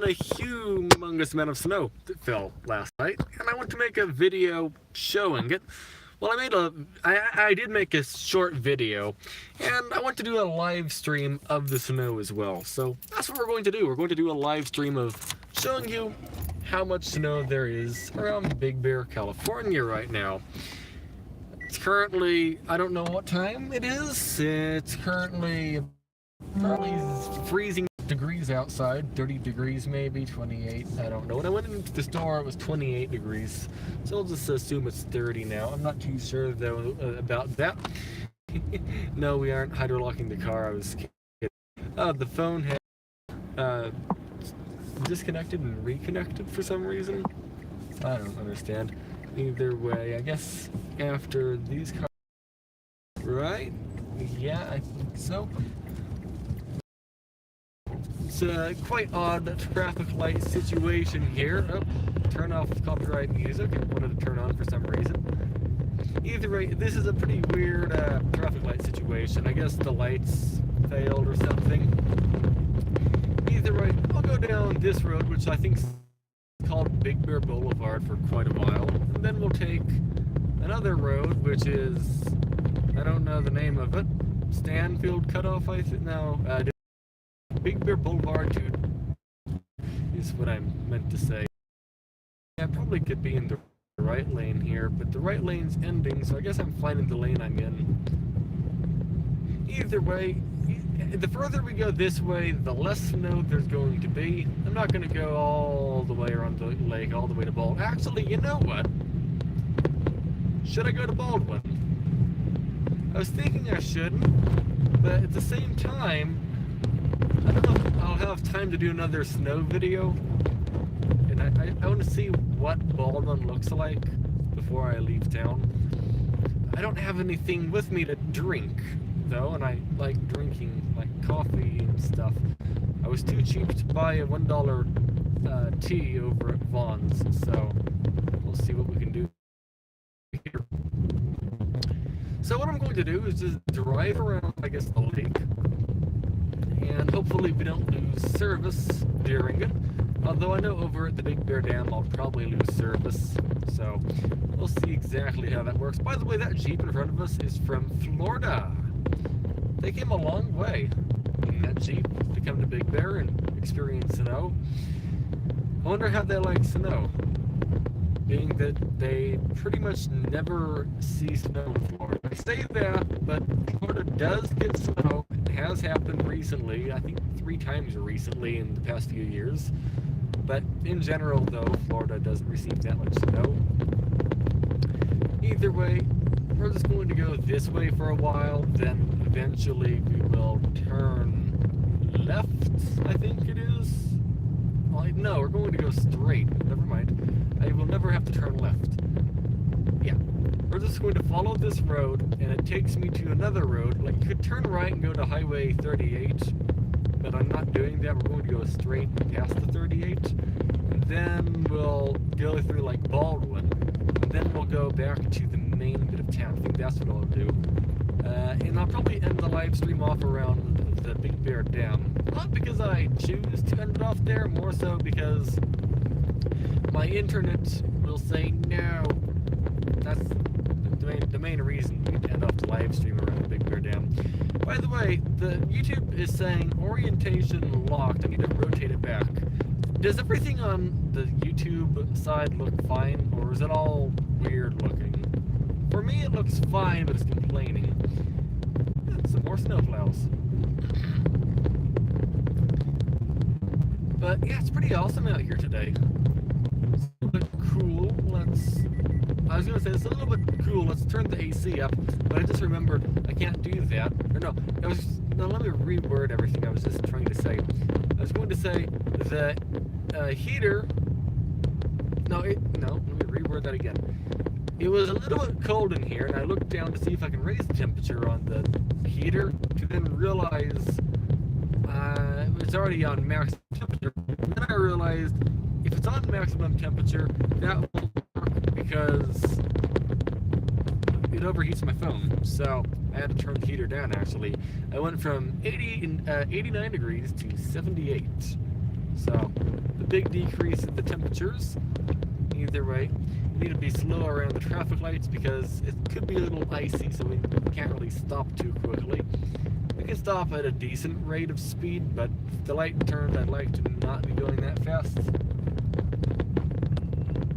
a humongous amount of snow that fell last night, and I want to make a video showing it. Well, I did make a short video, and I want to do a live stream of the snow as well. So that's what we're going to do. We're going to do a live stream of showing you how much snow there is around Big Bear, California right now. It's currently, I don't know what time it is. It's currently freezing degrees outside, 30 degrees maybe, 28, I don't know. When I went into the store, it was 28 degrees, so I'll just assume it's 30 now. I'm not too sure though about that. No, we aren't hydrolocking the car, I was kidding. The phone had disconnected and reconnected for some reason. I don't understand. Either way, I guess after these cars, right? Yeah, I think so. It's quite odd traffic light situation here. Oh, turn off copyright music. I wanted to turn on for some reason. Either way, this is a pretty weird traffic light situation. I guess the lights failed or something. Either way, I'll go down this road, which I think is called Big Bear Boulevard for quite a while. And then we'll take another road, which is, I don't know the name of it. Stanfield Cutoff, I think? No, Big Bear Boulevard is what I meant to say. I probably could be in the right lane here, but the right lane's ending, so I guess I'm fine in the lane I'm in. Either way, the further we go this way, the less snow there's going to be. I'm not going to go all the way around the lake, all the way to Baldwin. Actually, you know what? Should I go to Baldwin? I was thinking I shouldn't, but at the same time, I don't know if I'll have time to do another snow video, and I want to see what Baldwin looks like before I leave town. I don't have anything with me to drink, though, and I like drinking like coffee and stuff. I was too cheap to buy a $1 tea over at Vaughn's, so we'll see what we can do here. So what I'm going to do is just drive around, I guess, the lake. And hopefully we don't lose service during it. Although I know over at the Big Bear Dam I'll probably lose service. So we'll see exactly how that works. By the way, that Jeep in front of us is from Florida. They came a long way in that Jeep to come to Big Bear and experience snow. I wonder how they like snow, being that they pretty much never see snow in Florida. I say that, but Florida does get snow. It has happened recently, I think 3 times recently in the past few years. But in general, though, Florida doesn't receive that much snow. Either way, we're just going to go this way for a while, then eventually we will turn left, I think it is. Well, no, we're going to go straight. Never mind. I will never have to turn left. Yeah. We're just going to follow this road, and it takes me to another road. Like, you could turn right and go to Highway 38, but I'm not doing that. We're going to go straight past the 38, and then we'll go through, like, Baldwin, and then we'll go back to the main bit of town. I think that's what I'll do. And I'll probably end the live stream off around the Big Bear Dam. Not because I choose to end it off there, more so because my internet will say no. That's the main reason we end off the live stream around the Big Bear Dam. By the way, the YouTube is saying orientation locked. I need to rotate it back. Does everything on the YouTube side look fine, or is it all weird looking? For me, it looks fine, but it's complaining. Some more snowplows. But yeah, it's pretty awesome out here today. It's a little bit cool. I was gonna say it's a little bit cool. Let's turn the AC up. But I just remembered I can't do that. Or no, let me reword everything I was just trying to say. I was going to say the heater. No, let me reword that again. It was a little bit cold in here, and I looked down to see if I can raise the temperature on the heater, to then realize it's already on max temperature. And then I realized if it's on maximum temperature, that won't work because it overheats my phone. So I had to turn the heater down, actually. I went from 89 degrees to 78. So, the big decrease in the temperatures. Either way, you need to be slow around the traffic lights because it could be a little icy, so we can't really stop too quickly. We can stop at a decent rate of speed, but if the light turns, I'd like to not be going that fast.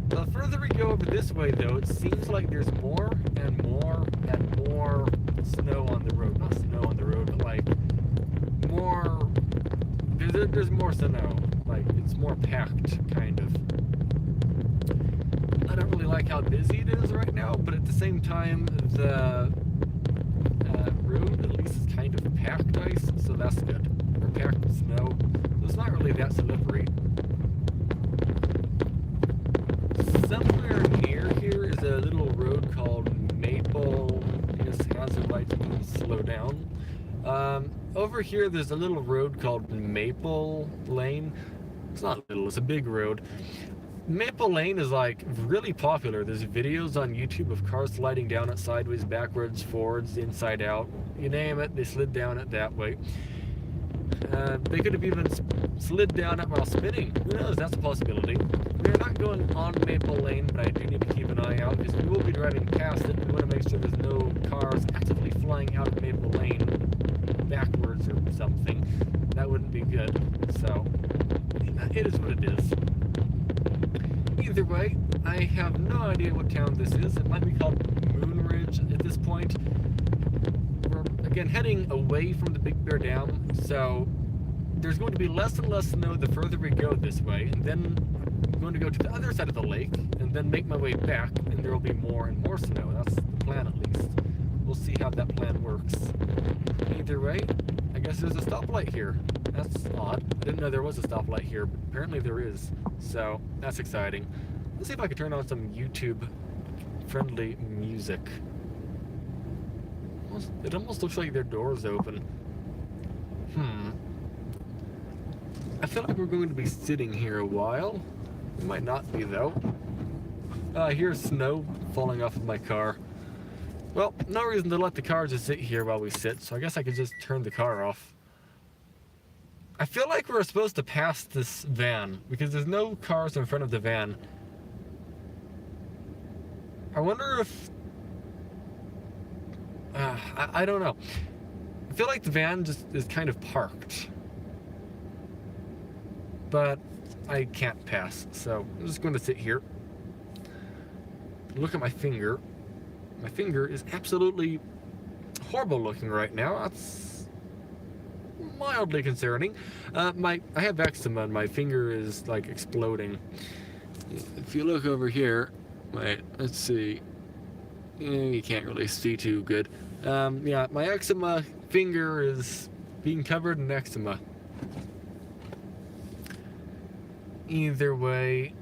The further we go over this way, though, it seems like there's more and more and more snow on the road. Not snow on the road, but like more. There's more snow. Like it's more packed, kind of. I don't really like how busy it is right now, but at the same time, the road at least is kind of packed ice, so that's good. Or packed with snow, so it's not really that slippery. Somewhere near here is a little road called Maple. I guess hazard lights can slow down. Over here there's a little road called Maple Lane. It's not little, it's a big road. Maple Lane is like really popular. There's videos on YouTube of cars sliding down it sideways, backwards, forwards, inside out. You name it, they slid down it that way. They could have even slid down it while spinning. Who knows? That's a possibility. We're not going on Maple Lane, but I do need to keep an eye out because we will be driving past it. We want to make sure there's no cars actively flying out of Maple Lane backwards or something. That wouldn't be good. So, it is what it is. Either way, I have no idea what town this is. It might be called Moonridge at this point. We're, again, heading away from the Big Bear Dam, so there's going to be less and less snow the further we go this way, and then I'm going to go to the other side of the lake, and then make my way back, and there will be more and more snow. That's the plan, at least. We'll see how that plan works. Either way, I guess there's a stoplight here. That's odd. I didn't know there was a stoplight here, but apparently there is. So, that's exciting. Let's see if I can turn on some YouTube-friendly music. It almost looks like their door's open. I feel like we're going to be sitting here a while. We might not be, though. I hear snow falling off of my car. Well, no reason to let the car just sit here while we sit, so I guess I could just turn the car off. I feel like we're supposed to pass this van, because there's no cars in front of the van. I wonder if... I don't know. I feel like the van just is kind of parked. But I can't pass, so I'm just going to sit here. Look at my finger. My finger is absolutely horrible looking right now. That's mildly concerning. I have eczema and my finger is like exploding. If you look over here, wait, let's see. You can't really see too good. Yeah, my eczema finger is being covered in eczema. Either way,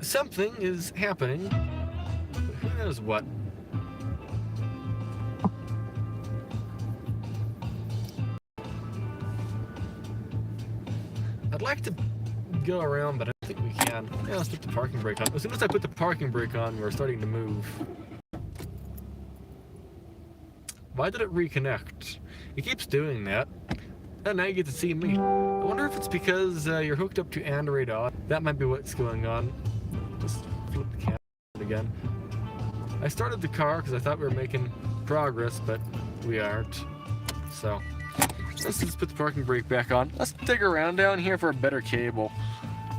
something is happening. Who knows what? I'd like to go around, but I don't think we can. Yeah, let's put the parking brake on. As soon as I put the parking brake on, we're starting to move. Why did it reconnect? It keeps doing that. And now you get to see me. I wonder if it's because you're hooked up to Android Auto. That might be what's going on. Just flip the camera again. I started the car because I thought we were making progress, but we aren't. So, let's just put the parking brake back on. Let's dig around down here for a better cable.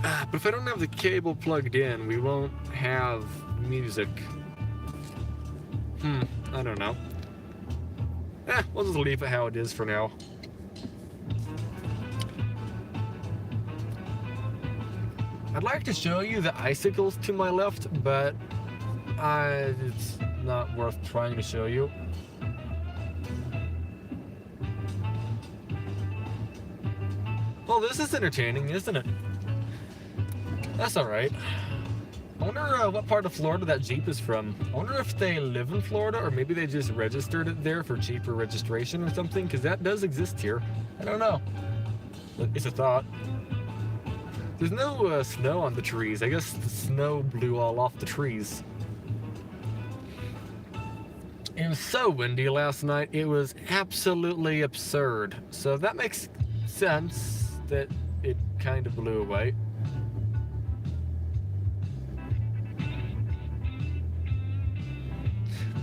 But if I don't have the cable plugged in, we won't have music. I don't know. We'll just leave it how it is for now. I'd like to show you the icicles to my left, but it's not worth trying to show you. Well, this is entertaining, isn't it? That's alright. I wonder what part of Florida that Jeep is from. I wonder if they live in Florida, or maybe they just registered it there for cheaper registration or something, because that does exist here. I don't know. It's a thought. There's no snow on the trees. I guess the snow blew all off the trees. It was so windy last night, it was absolutely absurd. So that makes sense that it kind of blew away.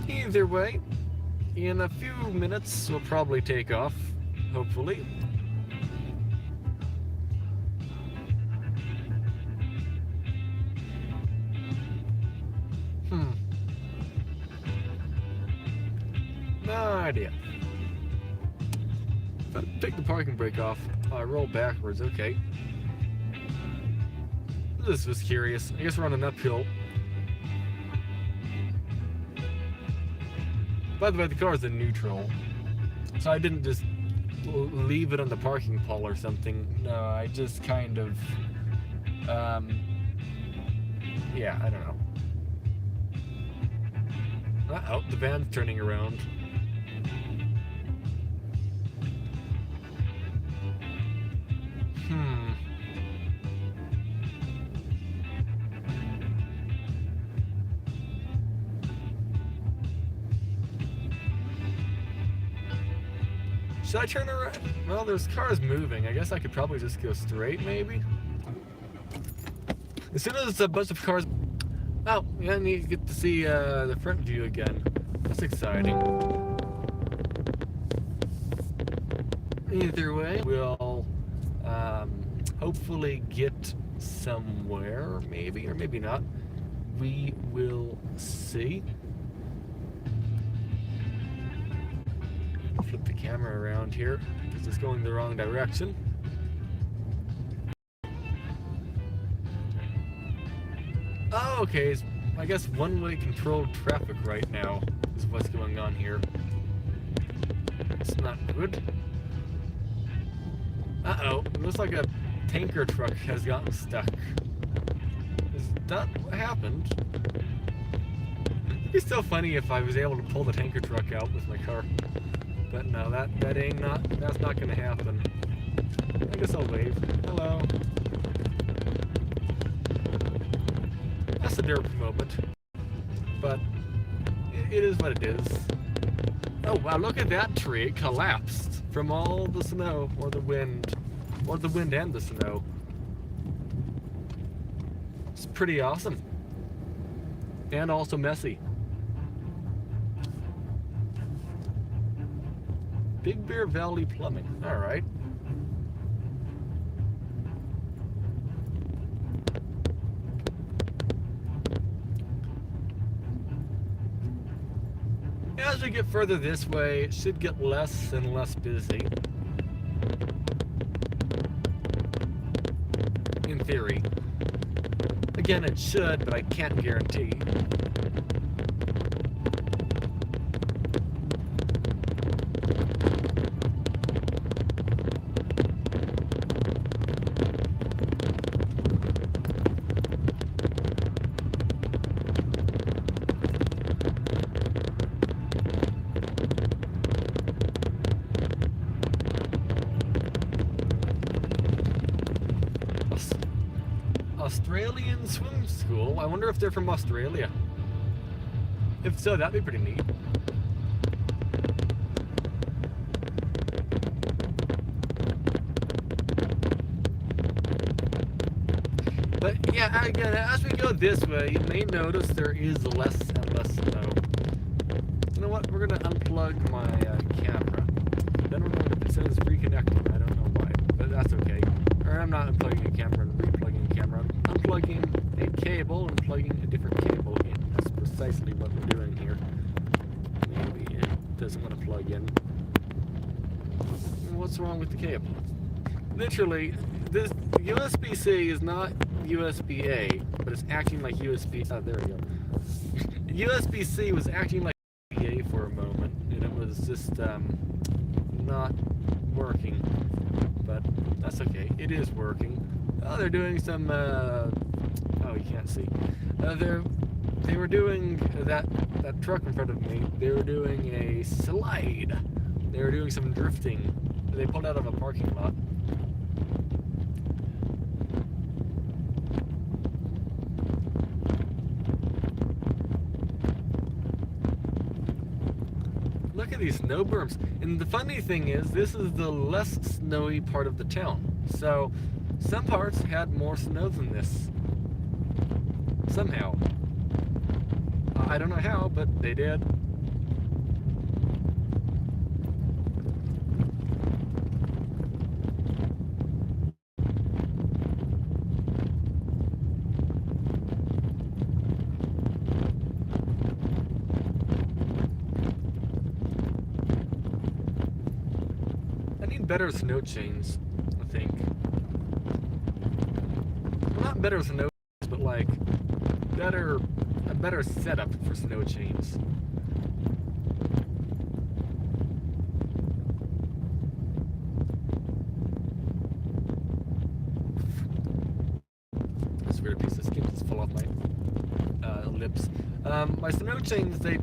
Either way, in a few minutes we'll probably take off, hopefully. No idea. If I take the parking brake off, I roll backwards, okay. This was curious. I guess we're on an uphill. By the way, the car's in neutral, so I didn't just leave it on the parking pole or something. No, I just kind of, yeah, I don't know. Uh-oh, the van's turning around. Should I turn around? Well, there's cars moving. I guess I could probably just go straight, maybe? As soon as a bunch of cars... Oh, yeah, you get to see the front view again. That's exciting. Either way, we'll hopefully get somewhere, maybe, or maybe not. We will see. Flip the camera around here because it's going the wrong direction. Oh, okay. I guess one-way controlled traffic right now is what's going on here. It's not good. Uh-oh. It looks like a tanker truck has gotten stuck. Is that what happened? It'd be so funny if I was able to pull the tanker truck out with my car. But no, that's not gonna happen. I guess I'll wave. Hello. That's a derp moment. But it is what it is. Oh wow, look at that tree. It collapsed from all the snow, or the wind. Or the wind and the snow. It's pretty awesome. And also messy. Big Bear Valley Plumbing. All right. As we get further this way, it should get less and less busy. In theory. Again, it should, but I can't guarantee. Australian swim school? I wonder if they're from Australia. If so, that'd be pretty neat. But yeah, again, as we go this way, you may notice there is less and less snow. You know what? We're going to unplug my camera. Then we're going to, it says reconnecting. I don't know why, but that's okay. Or I'm not unplugging a camera and replugging a camera. I'm unplugging a cable and plugging a different cable in. That's precisely what we're doing here. Maybe it doesn't want to plug in. What's wrong with the cable? Literally, this USB-C is not USB-A, but it's acting like USB. Oh, there we go. USB-C was acting like USB-A for a moment, and it was just not working. But that's okay. It is working. Oh, they're doing some. Oh, you can't see. They were doing that truck in front of me. They were doing a slide. They were doing some drifting. They pulled out of a parking lot. Look at these snow berms. And the funny thing is, this is the less snowy part of the town. So Some parts had more snow than this. Somehow. I don't know how, but they did. I need better snow chains, I think. Well, not better snow chains, but like a better setup for snow chains. This weird piece of skin just fell off my lips. My snow chains, they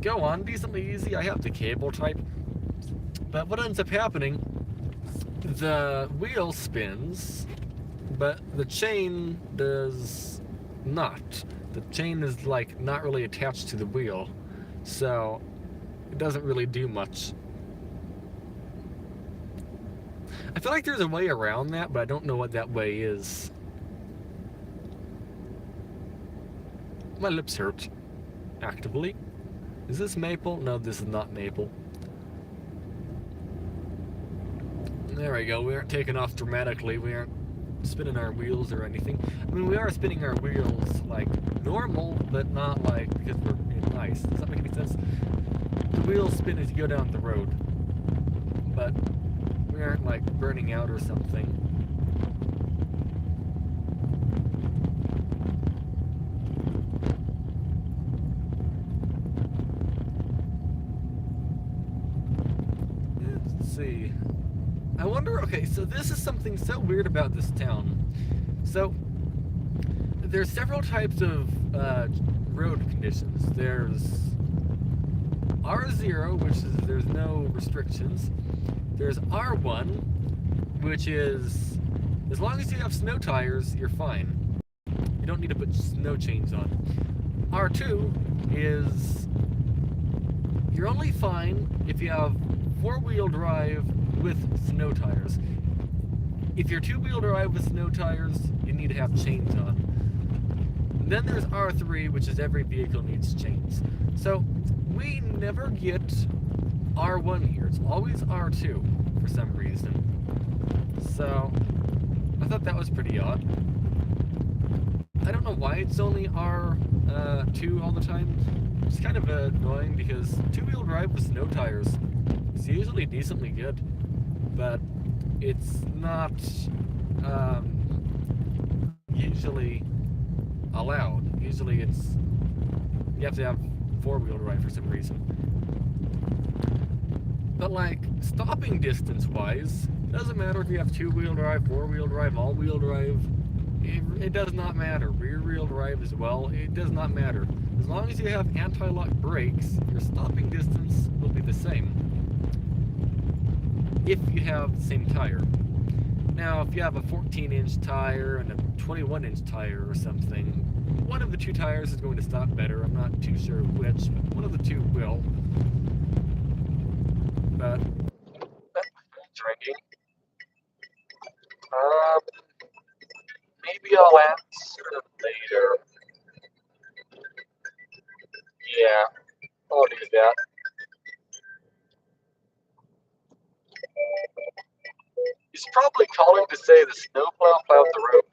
go on decently easy. I have the cable type. But what ends up happening, the wheel spins, but the chain does not. The chain is like not really attached to the wheel, so it doesn't really do much. I feel like there's a way around that, but I don't know what that way is. My lips hurt. Actively. Is this maple? No, this is not maple. There we go. We aren't taking off dramatically. We aren't spinning our wheels or anything. I mean, we are spinning our wheels like normal, but not like because we're in ice. Does that make any sense? The wheels spin as you go down the road, but we aren't like burning out or something. Let's see. I wonder, okay, so this is something so weird about this town. So, there's several types of road conditions. There's R0, which is there's no restrictions. There's R1, which is, as long as you have snow tires, you're fine. You don't need to put snow chains on. R2 is, you're only fine if you have four-wheel drive with snow tires. If you're two-wheel drive with snow tires, you need to have chains on. And then there's R3, which is every vehicle needs chains. So we never get R1 here. It's always R2 for some reason. So I thought that was pretty odd. I don't know why it's only R2 all the time. It's kind of annoying because two-wheel drive with snow tires is usually decently good, but it's not usually allowed. Usually it's, you have to have four-wheel drive for some reason. But like, stopping distance-wise, it doesn't matter if you have two-wheel drive, four-wheel drive, all-wheel drive. It does not matter. Rear-wheel drive as well, it does not matter. As long as you have anti-lock brakes, your stopping distance will be the same if you have the same tire. Now, if you have a 14-inch tire and a 21-inch tire or something, one of the two tires is going to stop better. I'm not too sure which, but one of the two will. But drinking. Maybe I'll answer later. Yeah, I'll do that. He's probably calling to say the snowplow plowed the road.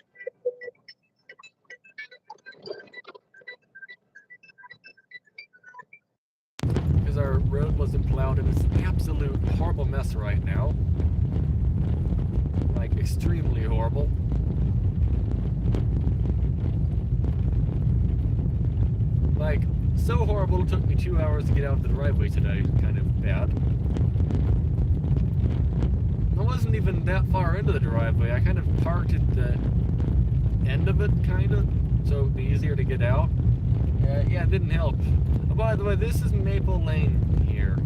Because our road wasn't plowed and it's an absolute horrible mess right now. Like, extremely horrible. Like, so horrible it took me 2 hours to get out of the driveway today. Kind of bad. I wasn't even that far into the driveway. I kind of parked at the end of it, kind of, so it'd be easier to get out. Yeah, it didn't help. Oh, by the way, this is Maple Lane here.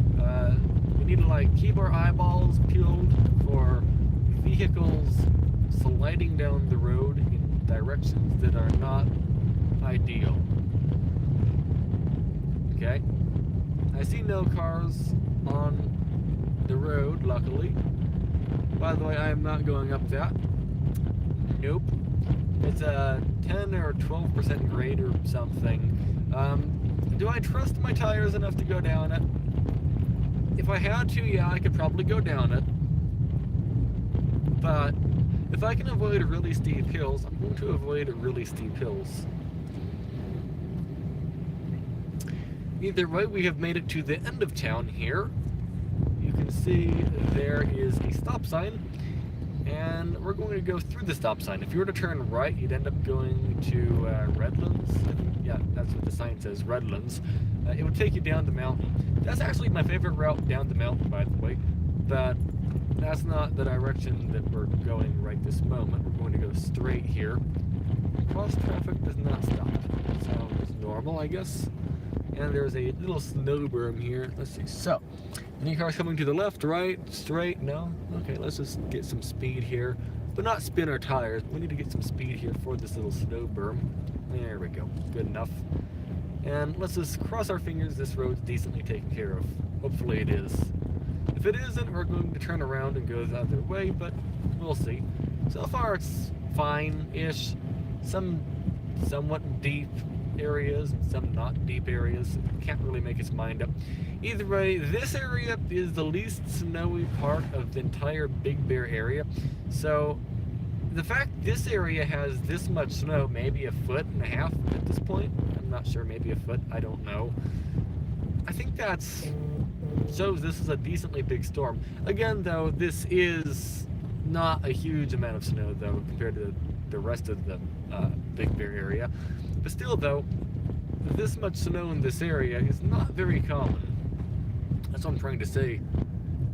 We need to like keep our eyeballs peeled for vehicles sliding down the road in directions that are not ideal. Okay? I see no cars on the road, luckily. By the way, I am not going up that. Nope. It's a 10 or 12% grade or something. Do I trust my tires enough to go down it? If I had to, yeah, I could probably go down it. But if I can avoid really steep hills, I'm going to avoid really steep hills. Either way, we have made it to the end of town here. You can see there is a stop sign, and we're going to go through the stop sign. If you were to turn right, you'd end up going to Redlands. Yeah, that's what the sign says, Redlands. It would take you down the mountain. That's actually my favorite route down the mountain, by the way, but that's not the direction that we're going right this moment. We're going to go straight here. Cross traffic does not stop. Sounds normal, I guess. And there's a little snow berm here. Let's see. So, any cars coming to the left, right, straight? No? Okay, let's just get some speed here. But not spin our tires. We need to get some speed here for this little snow berm. There we go. Good enough. And let's just cross our fingers this road's decently taken care of. Hopefully it is. If it isn't, we're going to turn around and go the other way, but we'll see. So far it's fine-ish. Some somewhat deep areas and some not deep areas. Can't really make its mind up. Either way, this area is the least snowy part of the entire Big Bear area. So the fact this area has this much snow, maybe 1.5 feet at this point, I'm not sure, maybe a foot, I don't know. I think that's shows this is a decently big storm. Again though, this is not a huge amount of snow though compared to the rest of the Big Bear area. But still though, this much snow in this area is not very common. That's what I'm trying to say.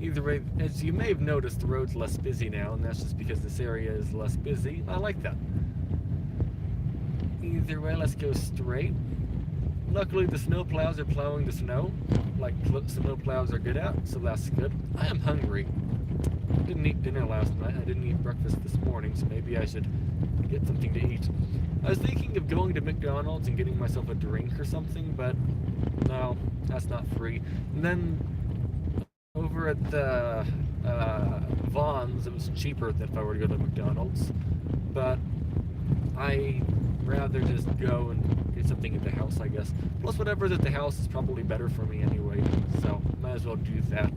Either way, as you may have noticed, the road's less busy now, and that's just because this area is less busy. I like that. Either way, let's go straight. Luckily, the snow plows are plowing the snow, like snow plows are good at, so that's good. I am hungry. I didn't eat dinner last night. I didn't eat breakfast this morning, so maybe I should get something to eat. I was thinking of going to McDonald's and getting myself a drink or something, but no, that's not free. And then over at the Vons, it was cheaper than if I were to go to McDonald's, but I rather just go and get something at the house, I guess. Plus whatever's at the house is probably better for me anyway, so might as well do that.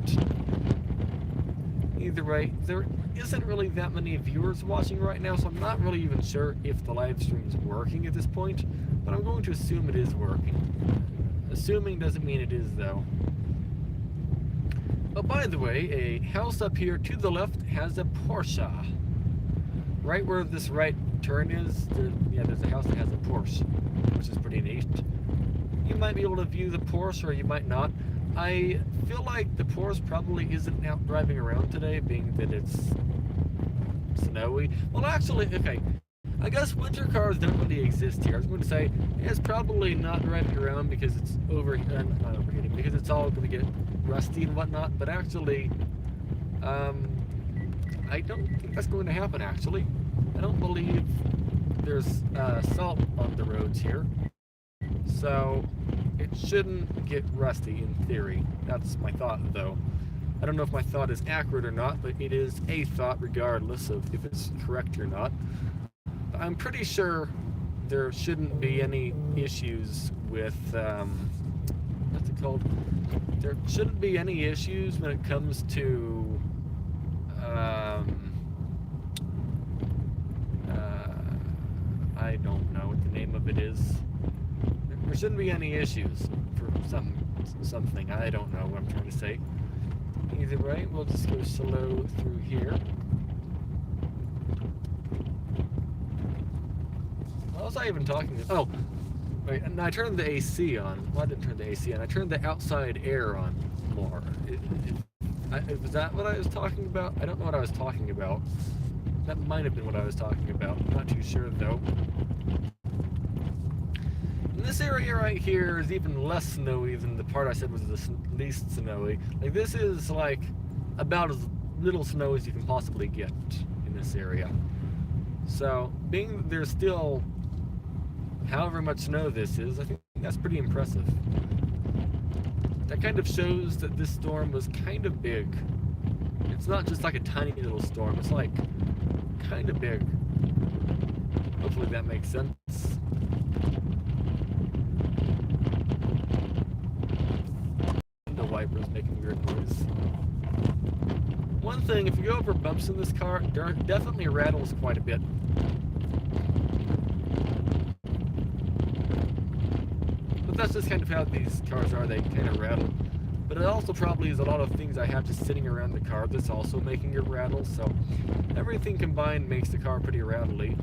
Either way, there isn't really that many viewers watching right now, so I'm not really even sure if the live stream's working at this point, but I'm going to assume it is working. Assuming doesn't mean it is, though. Oh, by the way, a house up here to the left has a Porsche. Right where this right turn is, there's a house that has a Porsche, which is pretty neat. You might be able to view the Porsche, or you might not. I feel like the Porsche probably isn't out driving around today, being that it's snowy. Well, actually, okay, I guess winter cars don't really exist here. I was going to say it's probably not driving around because it's not overheating, because it's all going to get rusty and whatnot. But actually, I don't think that's going to happen. Actually, I don't believe there's salt on the roads here, so it shouldn't get rusty in theory. That's my thought, though. I don't know if my thought is accurate or not, but it is a thought regardless of if it's correct or not. I'm pretty sure there shouldn't be any issues with, what's it called? There shouldn't be any issues when it comes to, I don't know what the name of it is. There shouldn't be any issues for something. I don't know what I'm trying to say. Either way, we'll just go slow through here. What was I even talking about? Oh, wait, and I turned the AC on. Well, I didn't turn the AC on. I turned the outside air on more. Was that what I was talking about? I don't know what I was talking about. That might have been what I was talking about. I'm not too sure, though. And this area right here is even less snowy than the part I said was the least snowy. Like, this is, like, about as little snow as you can possibly get in this area. So, being that there's still however much snow this is, I think that's pretty impressive. That kind of shows that this storm was kind of big. It's not just like a tiny little storm, it's like kind of big. Hopefully that makes sense. The wipers making weird noise. One thing, if you go over bumps in this car, it definitely rattles quite a bit. But that's just kind of how these cars are, they kind of rattle. But it also probably is a lot of things I have just sitting around the car that's also making it rattle, so everything combined makes the car pretty rattly.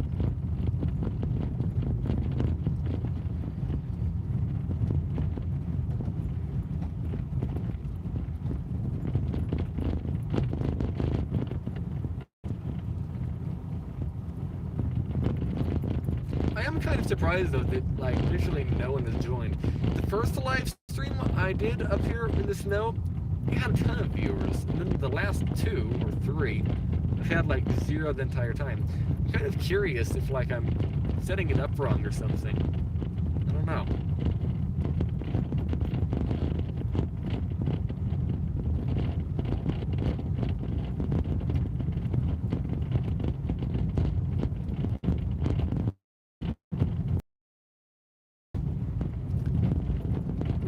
I am kind of surprised though that like literally no one has joined. The first live stream I did up here in the snow, it had a ton of viewers, and then the last 2 or 3 I've had like 0 the entire time. I'm kind of curious if like I'm setting it up wrong or something. I don't know.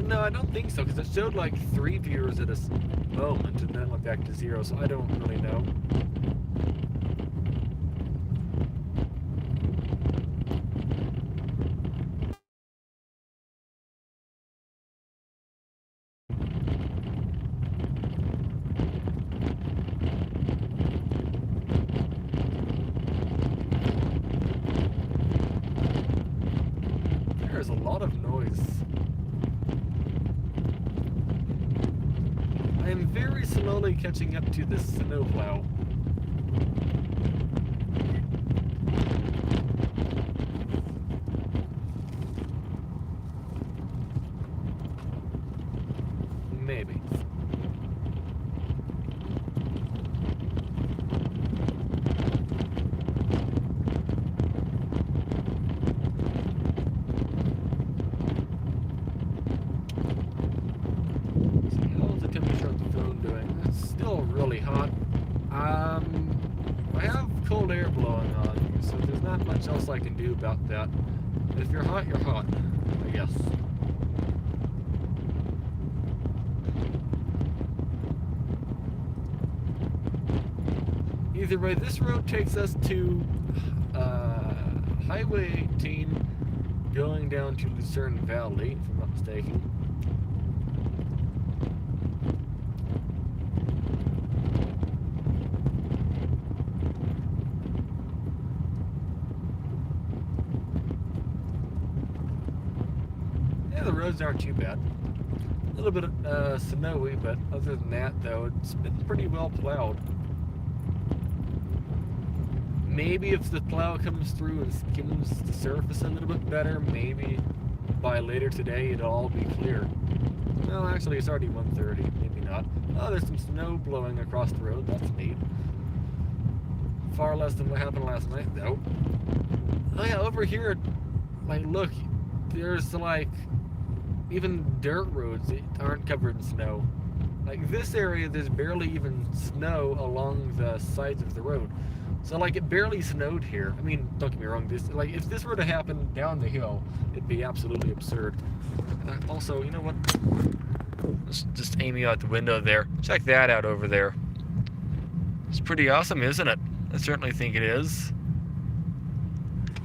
No, I don't think so, because it showed like 3 viewers at a moment, and then it went back to 0, so I don't really know. There's a lot of noise. I am very slowly catching up to this snowplow. Maybe. Really hot. I have cold air blowing on, so there's not much else I can do about that. But if you're hot, I guess. Either way, this road takes us to Highway 18 going down to Lucerne Valley, if I'm not mistaken. The roads aren't too bad. A little bit snowy, but other than that, though, it's been pretty well plowed. Maybe if the plow comes through and skims the surface a little bit better, maybe by later today it'll all be clear. Well, actually, it's already 1:30. Maybe not. Oh, there's some snow blowing across the road. That's neat. Far less than what happened last night, though. Oh yeah, over here, like, look, there's like even dirt roads that aren't covered in snow. Like this area, there's barely even snow along the sides of the road. So like it barely snowed here. I mean, don't get me wrong, this like if this were to happen down the hill, it'd be absolutely absurd. Also, you know what? Let's just aim you out the window there. Check that out over there. It's pretty awesome, isn't it? I certainly think it is.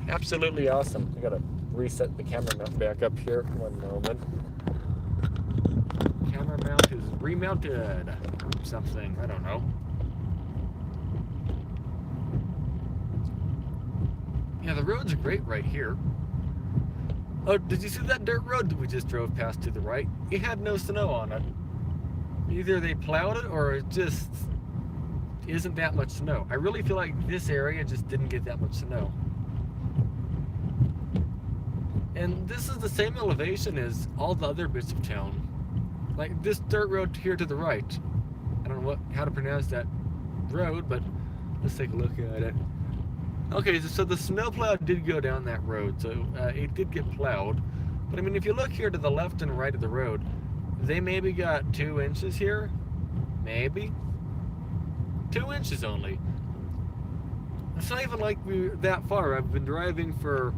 Absolutely awesome. I gotta reset the camera mount back up here. One moment. Camera mount is remounted. Something. I don't know. Yeah, the roads are great right here. Oh, did you see that dirt road that we just drove past to the right? It had no snow on it. Either they plowed it or it just isn't that much snow. I really feel like this area just didn't get that much snow. And this is the same elevation as all the other bits of town. Like this dirt road here to the right. I don't know how to pronounce that road, but let's take a look at it. Okay, so the snowplow did go down that road, so it did get plowed. But I mean, if you look here to the left and right of the road, they maybe got 2 inches here. Maybe. 2 inches only. It's not even like we're that far. I've been driving for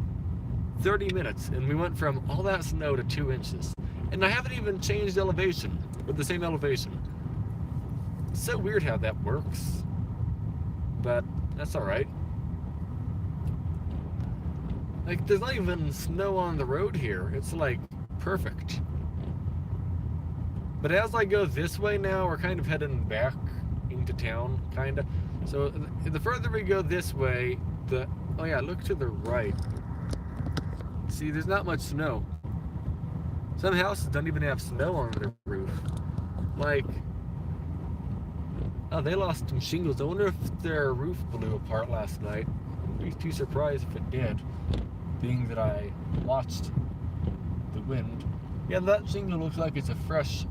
30 minutes and we went from all that snow to 2 inches. And I haven't even changed elevation with the same elevation. It's so weird how that works. But that's alright. Like, there's not even snow on the road here. It's like perfect. But as I go this way now, we're kind of heading back into town, kind of. So the further we go this way, oh yeah, look to the right. See, there's not much snow. Some houses don't even have snow on their roof. Like, oh, they lost some shingles. I wonder if their roof blew apart last night. I wouldn't be too surprised if it did, being that I watched the wind. Yeah, that shingle looks like it's a fresh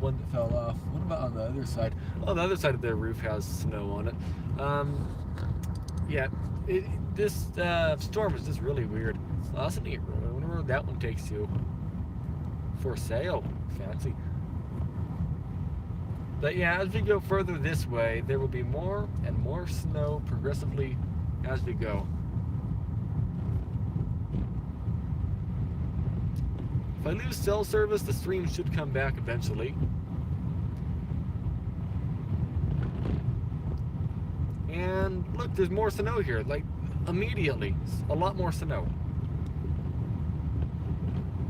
one that fell off. What about on the other side? Oh, the other side of their roof has snow on it. Yeah, this storm is just really weird. Oh, that's a neat road. I wonder where that one takes you. For sale. Fancy. But yeah, as we go further this way, there will be more and more snow progressively as we go. If I lose cell service, the stream should come back eventually. And look, there's more snow here. Like, immediately. A lot more snow.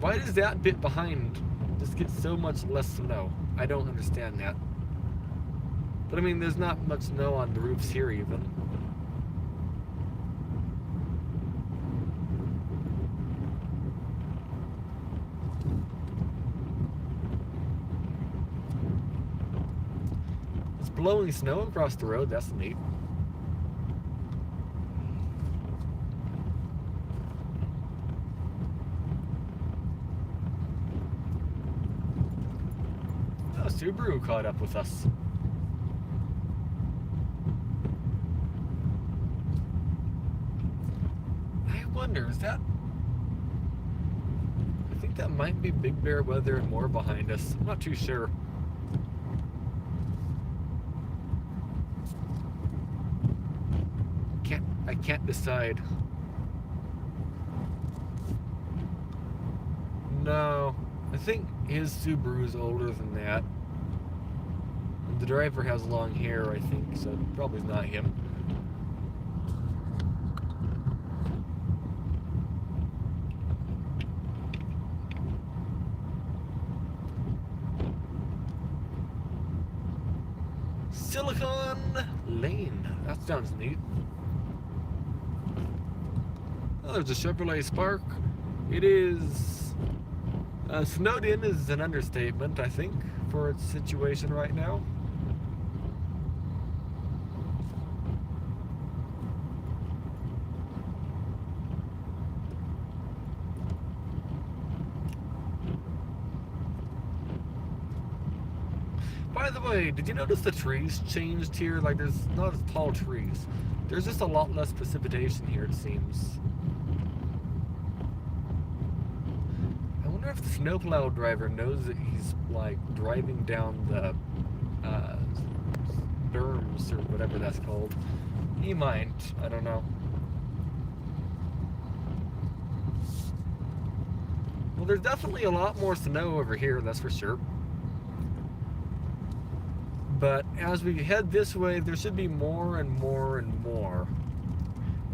Why does that bit behind just get so much less snow? I don't understand that. But I mean, there's not much snow on the roofs here even. It's blowing snow across the road, that's neat. Oh, Subaru caught up with us. I wonder, is that... I think that might be Big Bear Weather and more behind us. I'm not too sure. I can't decide. No, I think his Subaru's older than that. And the driver has long hair, I think, so probably not him. Silicon Lane. That sounds neat. Oh, there's a Chevrolet Spark. It is... snowed in is an understatement, I think, for its situation right now. By the way, did you notice the trees changed here? Like, there's not as tall trees. There's just a lot less precipitation here, it seems. I wonder if the snowplow driver knows that he's, like, driving down the berms, or whatever that's called. He might. I don't know. Well, there's definitely a lot more snow over here, that's for sure. But as we head this way, there should be more and more and more.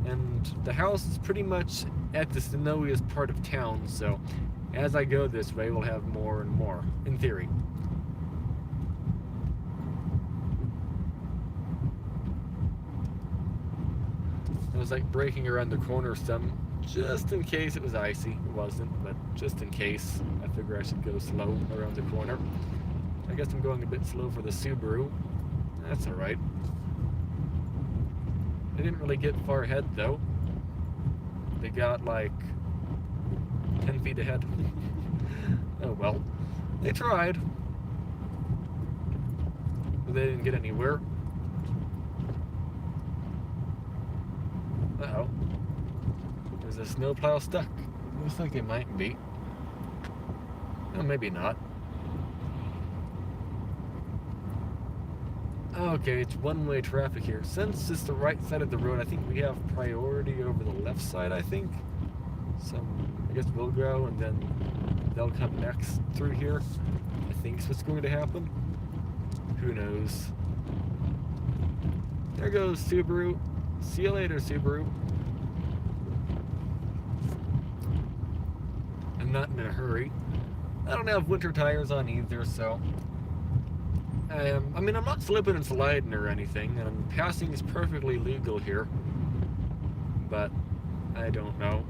And the house is pretty much at the snowiest part of town, so as I go this way, we'll have more and more, in theory. I was like braking around the corner some, just in case it was icy. It wasn't, but just in case, I figure I should go slow around the corner. I guess I'm going a bit slow for the Subaru. That's alright. They didn't really get far ahead though. They got like 10 feet ahead. Oh well. They tried. But they didn't get anywhere. Uh-oh. There's a snowplow stuck. Looks like they might be. Well, maybe not. Okay, it's one-way traffic here. Since it's the right side of the road, I think we have priority over the left side, I think. I guess we'll go, and then they'll come next through here. I think is what's going to happen. Who knows? There goes Subaru. See you later, Subaru. I'm not in a hurry. I don't have winter tires on either, so... I mean, I'm not slipping and sliding or anything, and passing is perfectly legal here. But, I don't know.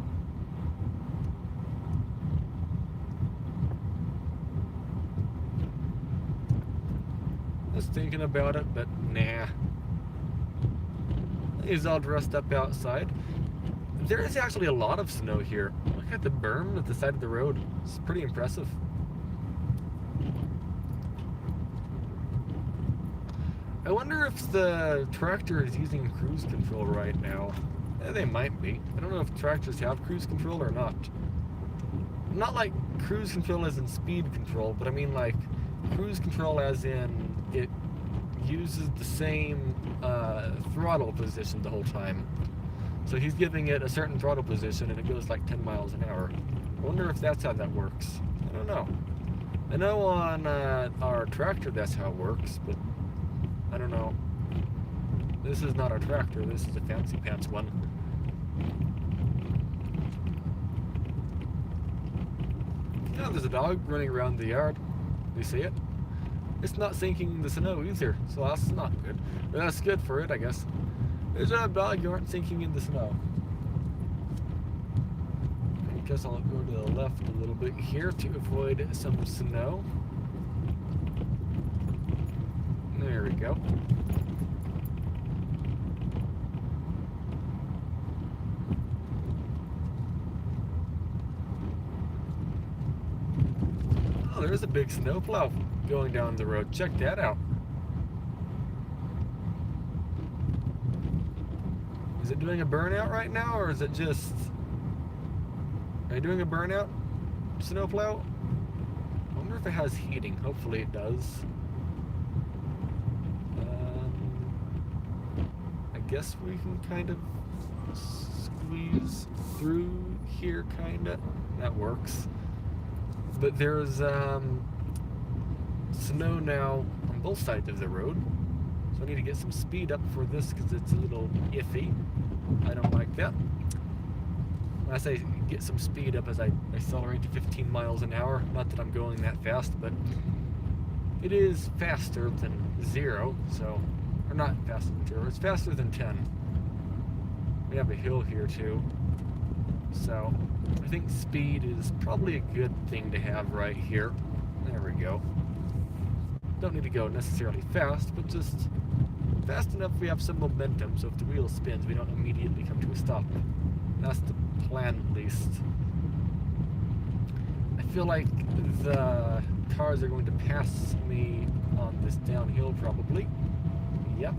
I was thinking about it, but nah. He's all dressed up outside. There is actually a lot of snow here. Look at the berm at the side of the road. It's pretty impressive. I wonder if the tractor is using cruise control right now. They might be. I don't know if tractors have cruise control or not. Not like cruise control as in speed control, but I mean like cruise control as in it uses the same throttle position the whole time. So he's giving it a certain throttle position and it goes like 10 miles an hour. I wonder if that's how that works. I don't know. I know on our tractor that's how it works, but I don't know. This is not our tractor, this is a fancy pants one. Now there's a dog running around the yard. Do you see it? It's not sinking in the snow either, so that's not good. But that's good for it, I guess. Good job, dog, you aren't sinking in the snow. I guess I'll go to the left a little bit here to avoid some snow. There we go. Oh, there's a big snowplow going down the road. Check that out. Is it doing a burnout right now, or is it just... Are you doing a burnout, snowplow? I wonder if it has heating. Hopefully it does. I guess we can kind of squeeze through here, kinda. That works. But there's snow now on both sides of the road. So I need to get some speed up for this because it's a little iffy. I don't like that. When I say get some speed up as I accelerate to 15 miles an hour, not that I'm going that fast, but it is faster than 0, so, or not faster than 0, it's faster than 10. We have a hill here too, so I think speed is probably a good thing to have right here. There we go. Don't need to go necessarily fast, but just fast enough we have some momentum, so if the wheel spins, we don't immediately come to a stop. That's the plan, at least. I feel like the cars are going to pass me on this downhill, probably. Yep.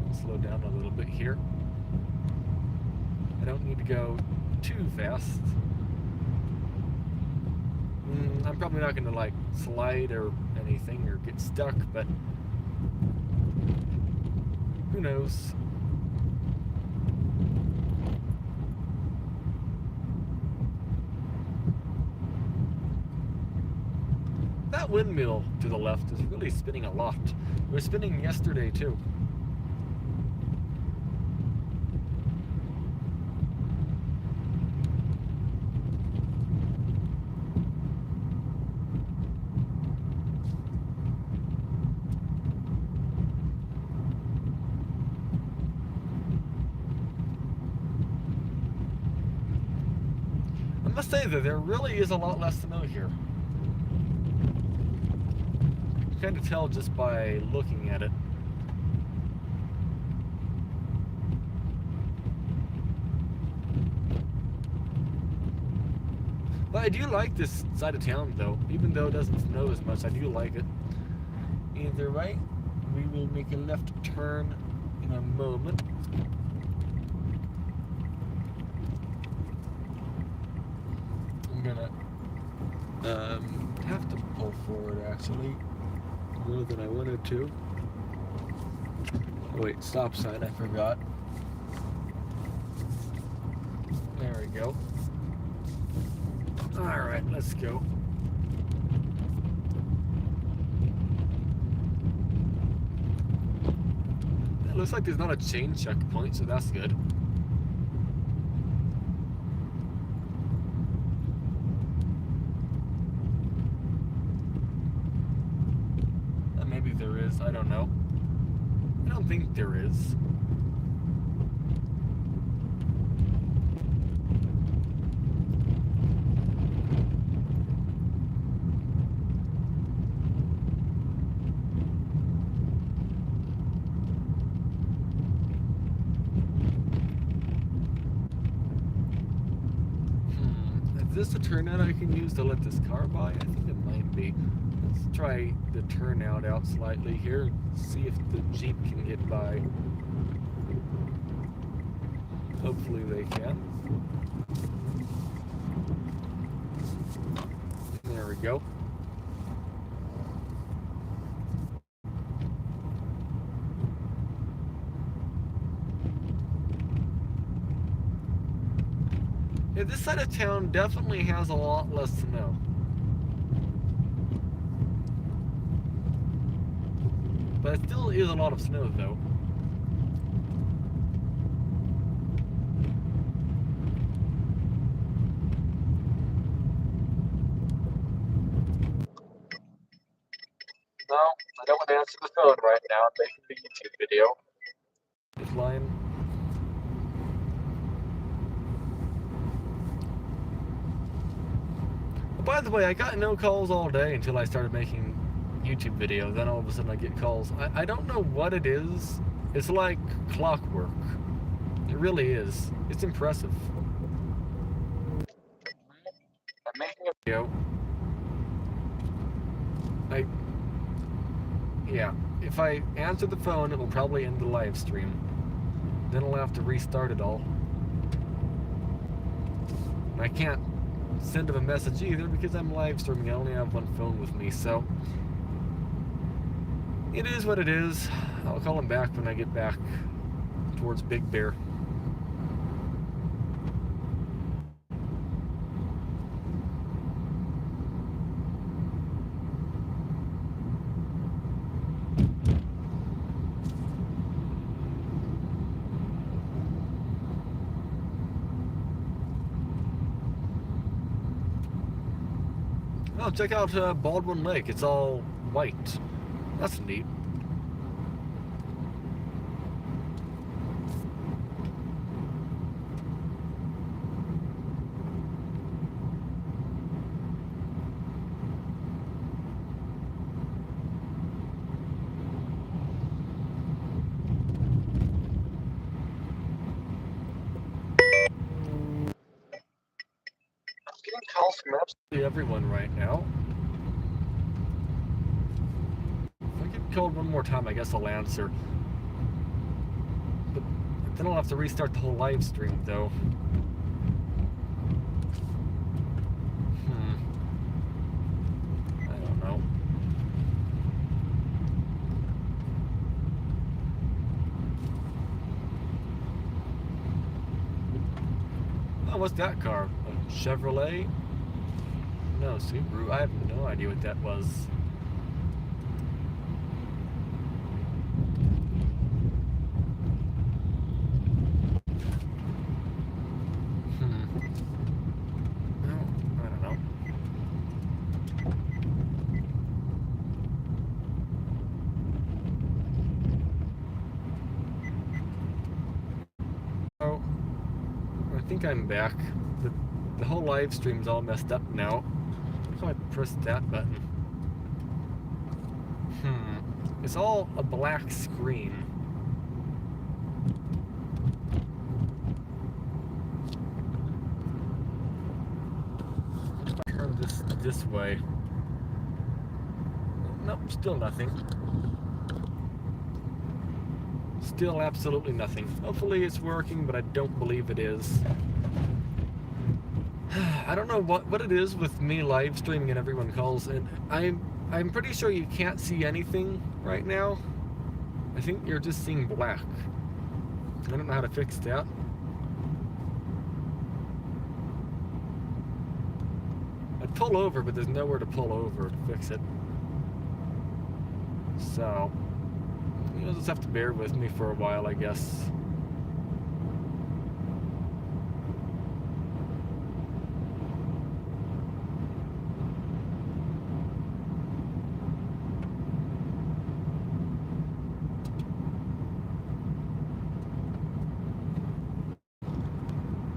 I'll slow down a little bit here. I don't need to go too fast. I'm probably not going to like slide or anything or get stuck, but who knows? That windmill to the left is really spinning a lot. It was spinning yesterday too. I must say that there really is a lot less snow here. You can kind of tell just by looking at it. But I do like this side of town though. Even though it doesn't snow as much, I do like it. Either way, we will make a left turn in a moment. I'm gonna have to pull forward actually more than I wanted to. Wait, stop sign, I forgot. There we go. Alright, let's go. It looks like there's not a chain checkpoint, so that's good. Maybe there is, I don't know. I don't think there is. Is this a turnout I can use to let this car by? I think it might be. Let's try the turnout out slightly here. See if the Jeep can get by. Hopefully they can. There we go. Yeah, this side of town definitely has a lot less snow. But it still is a lot of snow, though. No, I don't want to answer the phone right now. I'm making the YouTube video. It's lying. By the way, I got no calls all day until I started making YouTube videos. Then all of a sudden I get calls. I don't know what it is. It's like clockwork. It really is. It's impressive. I'm making a video. Yeah, if I answer the phone, it will probably end the live stream. Then I'll have to restart it all. I can't send him a message either because I'm live streaming. I only have one phone with me, so it is what it is. I'll call him back when I get back towards Big Bear. Oh, check out Baldwin Lake. It's all white. That's neat. Getting calls from absolutely everyone right now. If I get called one more time, I guess I'll answer. But then I'll have to restart the whole live stream, though. I don't know. Oh, what's that car? A Chevrolet? No, Subaru. I have no idea what that was. No, I don't know. Oh, I think I'm back. The whole live stream's all messed up now. How do I press that button? It's all a black screen. Turn this way. Nope, still nothing. Still absolutely nothing. Hopefully it's working, but I don't believe it is. I don't know what it is with me live streaming and everyone calls, and I'm pretty sure you can't see anything right now. I think you're just seeing black. I don't know how to fix that. I'd pull over, but there's nowhere to pull over to fix it. So, you'll just have to bear with me for a while, I guess.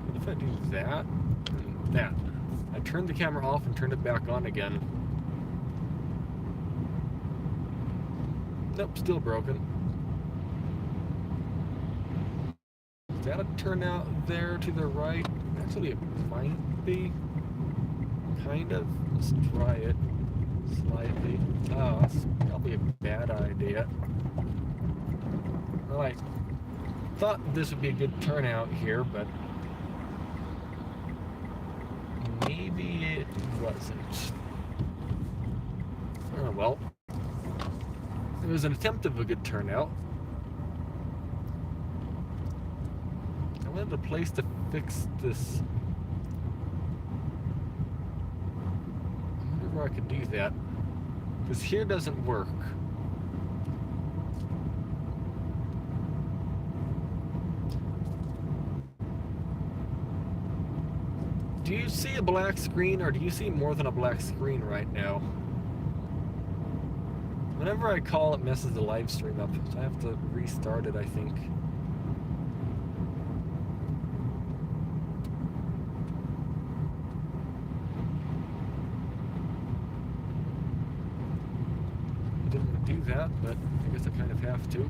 What if I do that and that? I turned the camera off and turned it back on again. Nope, still broken. Is that a turnout there to the right? Actually, it might be. Kind of. Let's try it. Slightly. Oh, that's probably a bad idea. Well, I thought this would be a good turnout here, but maybe it wasn't. Oh well. It was an attempt of a good turnout. I wanted a place to fix this. I wonder where I could do that. Because here doesn't work. Do you see a black screen, or do you see more than a black screen right now? Whenever I call, it messes the live stream up, so I have to restart it, I think. I didn't want to do that, but I guess I kind of have to.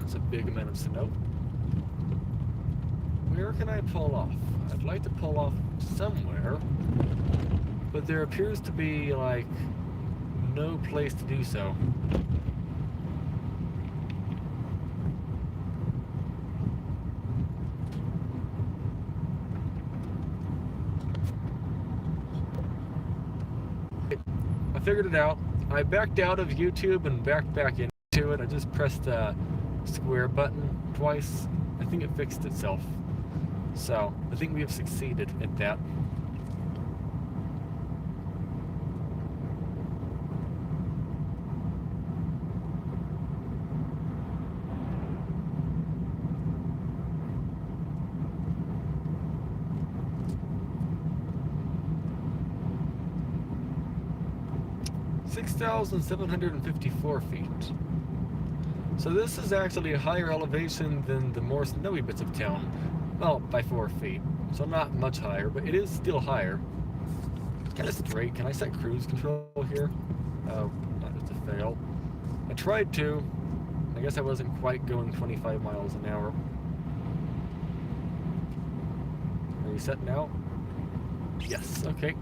That's a big amount of snow. Where can I pull off? I'd like to pull off somewhere, but there appears to be, like, no place to do so. I figured it out. I backed out of YouTube and backed back into it. I just pressed the square button twice. I think it fixed itself. So, I think we have succeeded at that. (6,754 feet). So this is actually a higher elevation than the more snowy bits of town. Well, by 4 feet. So not much higher, but it is still higher. It's kind of straight. Can I set cruise control here? Oh, that was a fail. I tried to. I guess I wasn't quite going 25 miles an hour. Are you set now? Yes, okay.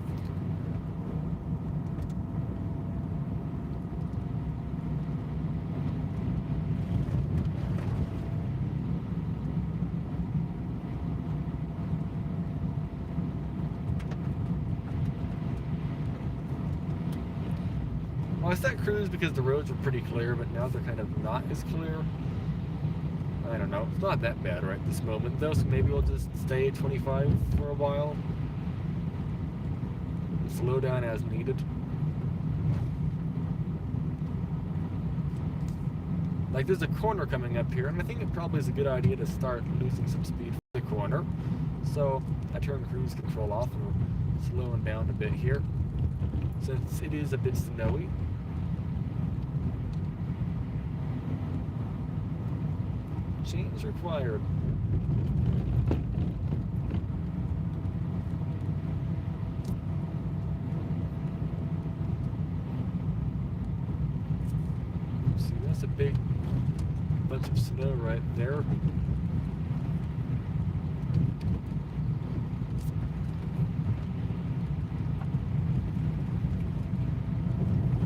Well, I set cruise because the roads were pretty clear, but now they're kind of not as clear. I don't know. It's not that bad right this moment, though, so maybe we'll just stay at 25 for a while. Slow down as needed. Like, there's a corner coming up here, and I think it probably is a good idea to start losing some speed for the corner. So, I turn cruise control off, and we're slowing down a bit here, since it is a bit snowy. Change required. See, that's a big bunch of snow right there.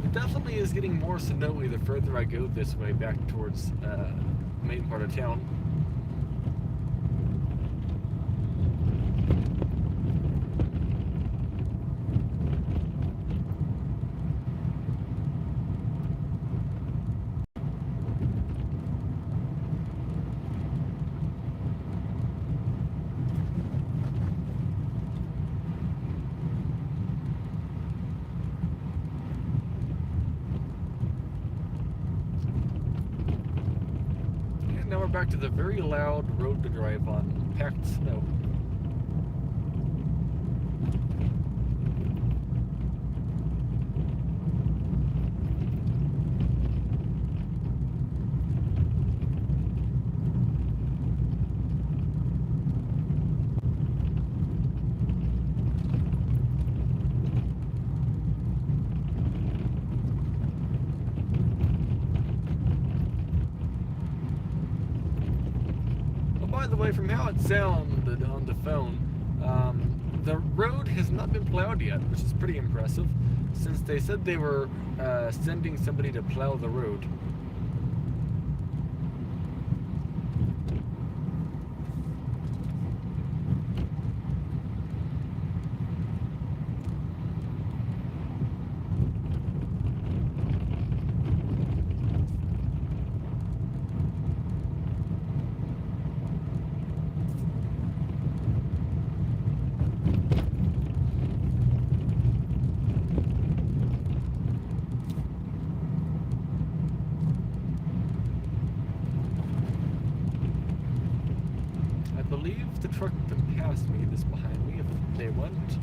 It definitely is getting more snowy the further I go this way back towards the main part of town. we're back to the very loud road to drive on, packed snow. By the way, from how it sounded on the phone, the road has not been plowed yet, which is pretty impressive, since they said they were sending somebody to plow the road. I believe the truck that passed me is behind me if they went.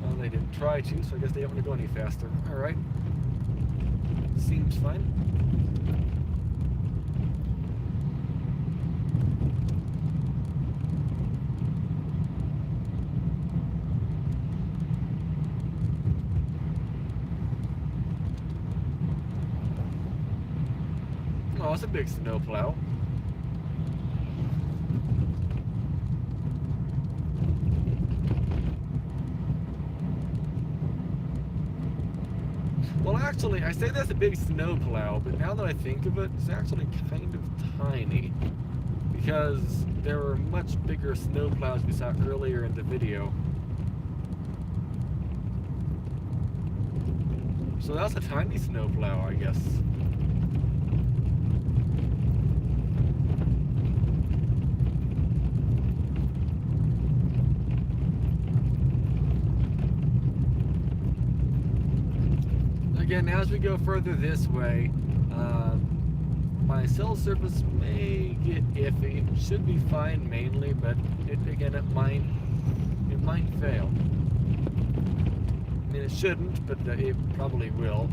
Well, they didn't try to, so I guess they don't want to go any faster. Alright. Seems fine. Oh, it's a big snowplow. Well, actually, I say that's a big snowplow, but now that I think of it, it's actually kind of tiny. Because there were much bigger snowplows we saw earlier in the video. So that's a tiny snowplow, I guess. Again, as we go further this way, my cell service may get iffy. It should be fine mainly, but it might fail. I mean, it shouldn't, but it probably will.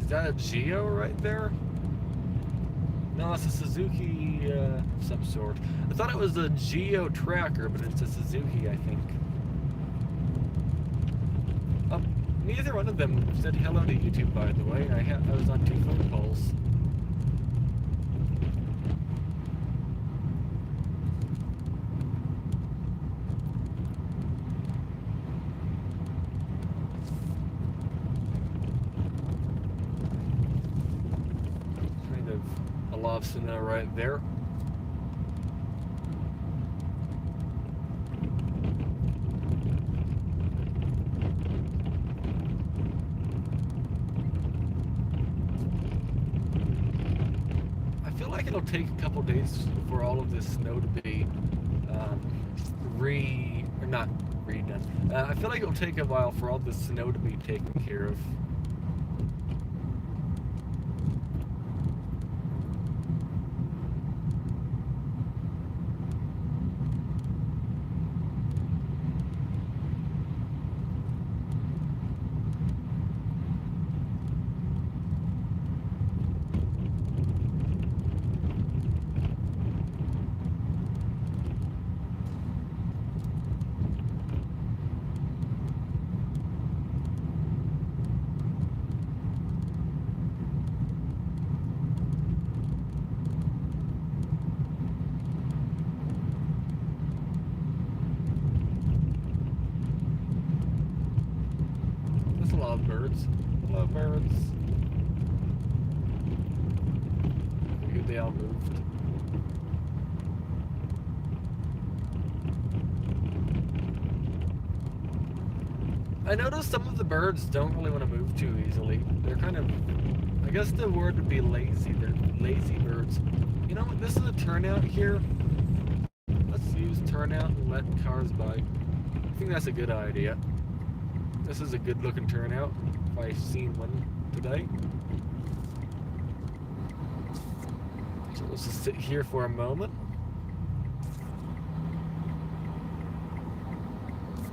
Is that a Geo right there? No, it's a Suzuki of some sort. I thought it was a Geo tracker, but it's a Suzuki, I think. Neither one of them said hello to YouTube, by the way. I was on 2 phone calls. Of snow right there. I feel like it'll take a couple days for all of this snow to be not redone. I feel like it'll take a while for all this snow to be taken care of. Birds. Hello, birds. They all moved. I noticed some of the birds don't really want to move too easily. They're kind of, I guess the word would be lazy. They're lazy birds. You know what? This is a turnout here. Let's use turnout and let cars by. I think that's a good idea. This is a good looking turnout, if I've seen one today. So let's just sit here for a moment.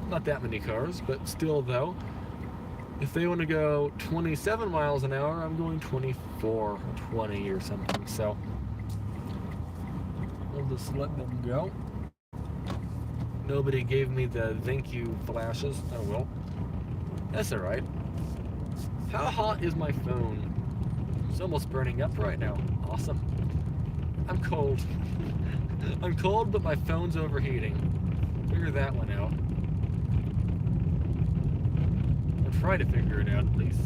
Not that many cars, but still though. If they want to go 27 miles an hour, I'm going 24 or 20 or something. So we'll just let them go. Nobody gave me the thank you flashes. Oh well. That's alright. How hot is my phone? It's almost burning up right now. Awesome. I'm cold. I'm cold, but my phone's overheating. Figure that one out. I'll try to figure it out at least.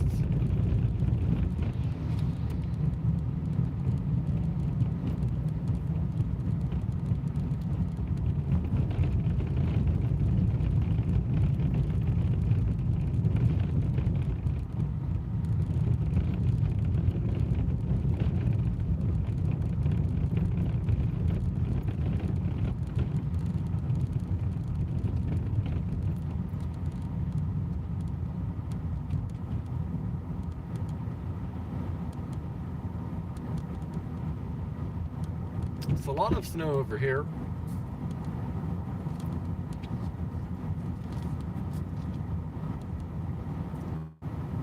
It's a lot of snow over here.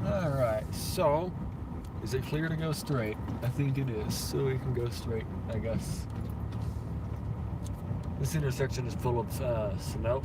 Alright, so is it clear to go straight? I think it is, so we can go straight, I guess. This intersection is full of snow.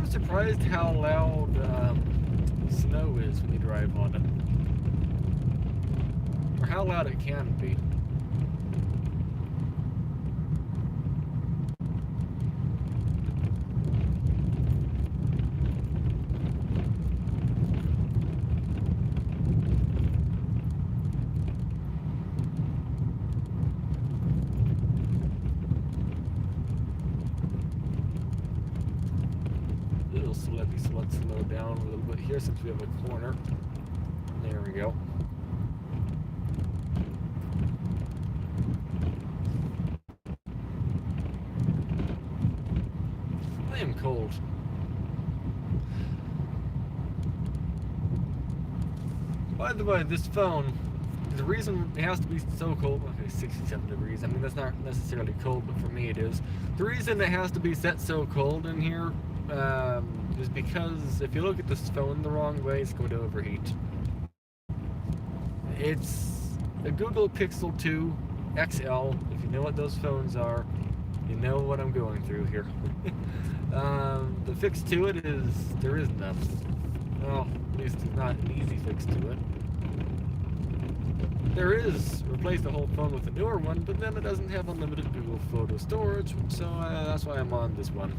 Surprised how loud snow is when you drive on it, or how loud it can be. So let's slow down a little bit here since we have a corner. There we go. I am cold. By the way, this phone, the reason it has to be so cold, okay, 67 degrees, I mean that's not necessarily cold, but for me it is. The reason it has to be set so cold in here is because if you look at this phone the wrong way, it's going to overheat. It's a Google Pixel 2 XL. If you know what those phones are, you know what I'm going through here. The fix to it is there is none. Well, at least it's not an easy fix to it. There is replace the whole phone with a newer one, but then it doesn't have unlimited Google Photo storage, so that's why I'm on this one.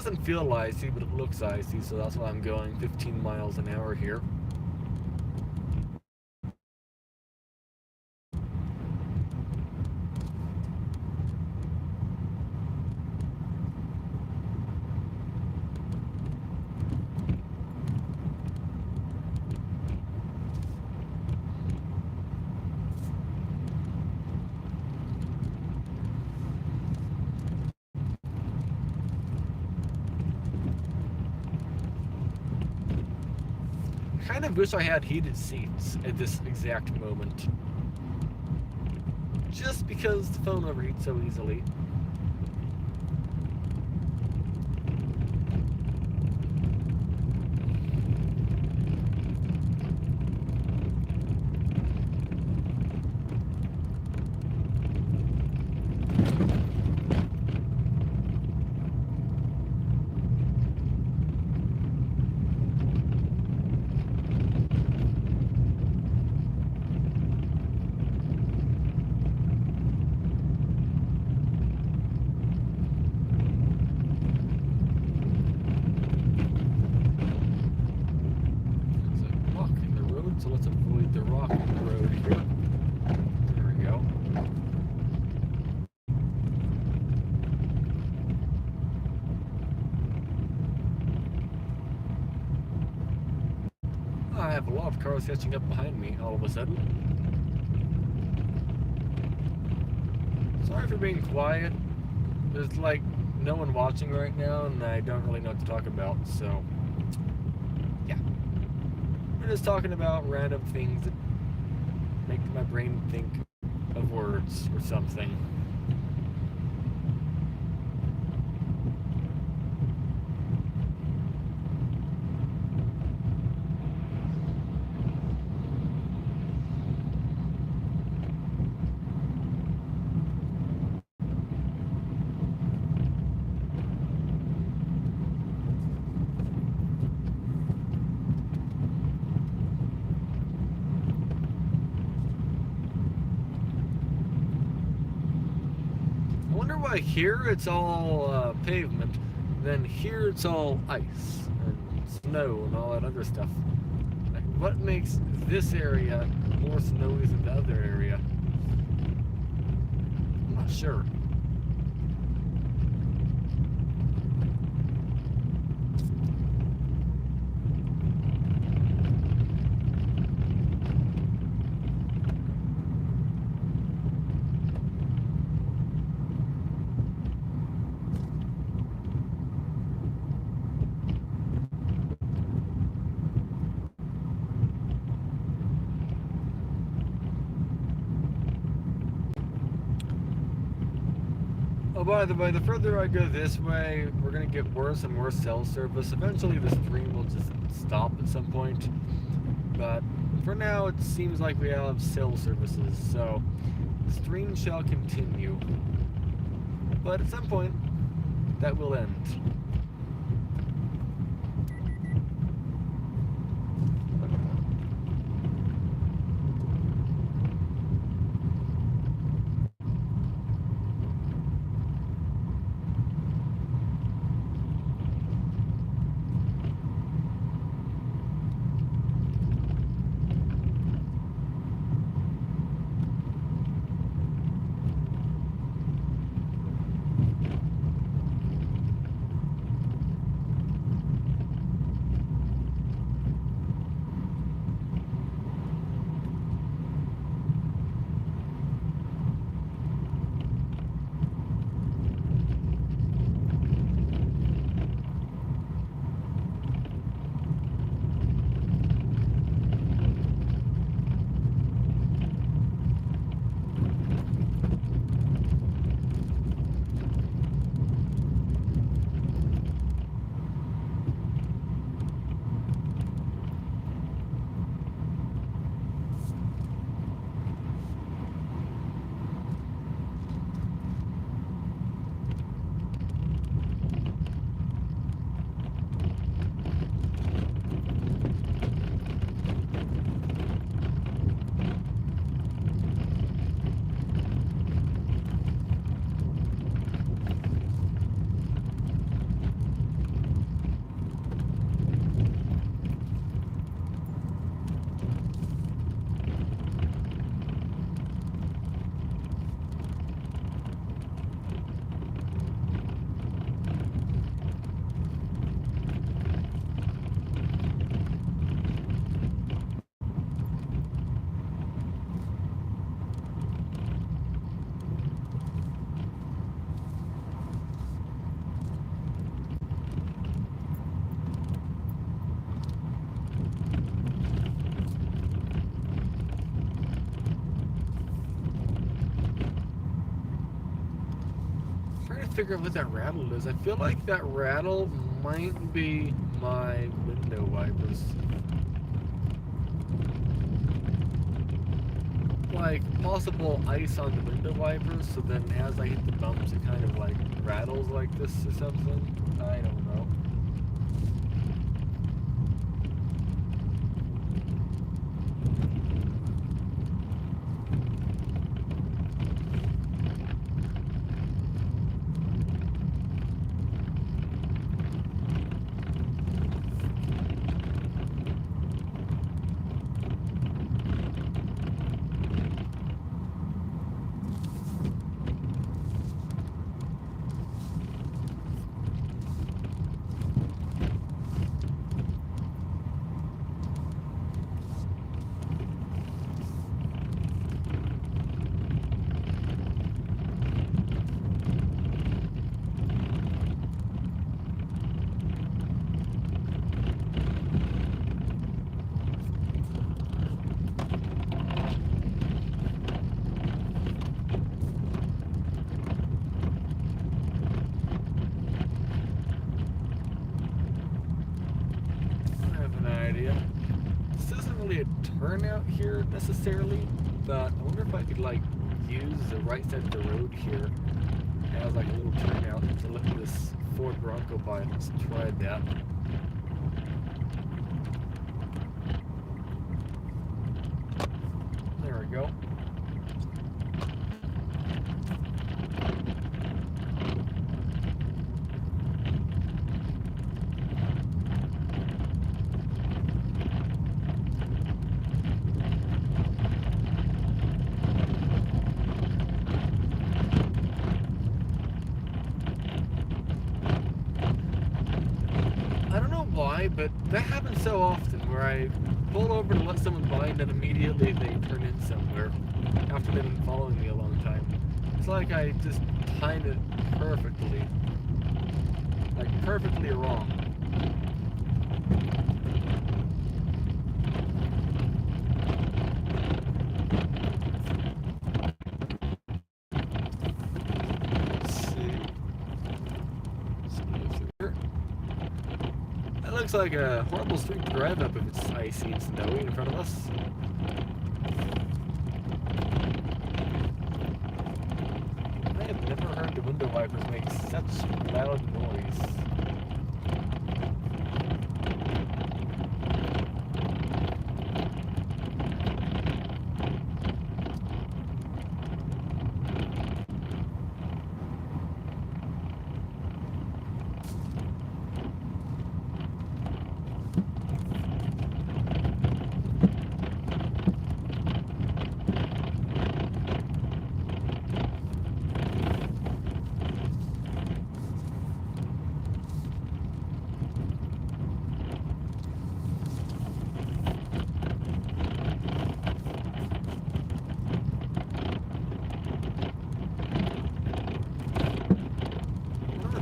doesn't feel icy, but it looks icy, so that's why I'm going 15 miles an hour here. I kind of wish I had heated seats at this exact moment. Just because the phone overheats so easily. So let's avoid the rock in the road here. There we go. I have a lot of cars catching up behind me all of a sudden. Sorry for being quiet. There's like no one watching right now and I don't really know what to talk about, so yeah. We're just talking about random things that make my brain think of words or something. Here it's all pavement, then here it's all ice and snow and all that other stuff. Like, what makes this area more snowy than the other area? I'm not sure. Oh, by the way, the further I go this way, we're going to get worse and worse cell service. Eventually the stream will just stop at some point. But for now, it seems like we have cell services, so the stream shall continue. But at some point, that will end. to figure out what that rattle is. I feel like that rattle might be my window wipers. Like possible ice on the window wipers, so then as I hit the bumps it kind of like rattles like this or something. I don't know. This isn't really a turnout here necessarily, but I wonder if I could like use the right side of the road here as like a little turnout to let this Ford Bronco by. Let's try that. There we go. Why, but that happens so often where I pull over to let someone by and then immediately they turn in somewhere after they've been following me a long time. It's like I just timed it perfectly. Like perfectly wrong. Looks like a horrible street to drive up if it's icy and snowy in front of us. I have never heard the window wipers make such loud noise.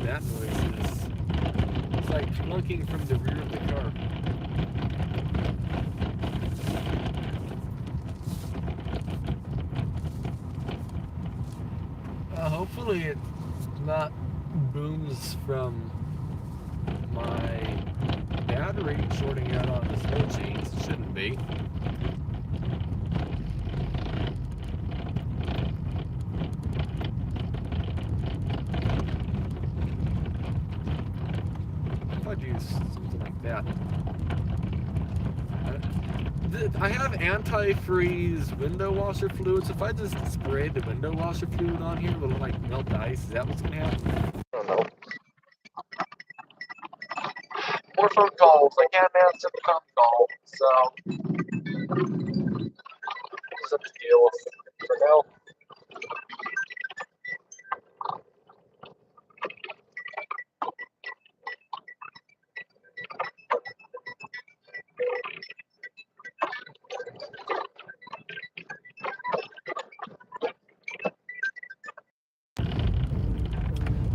That noise is. It's like clunking from the rear of the car. Hopefully it not booms from my battery shorting out on the slow chains. It shouldn't be. I'd use something like that. I have anti-freeze window washer fluid, so if I just spray the window washer fluid on here, will it like melt the ice? Is that what's gonna happen? I don't know. More phone calls. I can't answer the phone call, so it's up to deal with for now.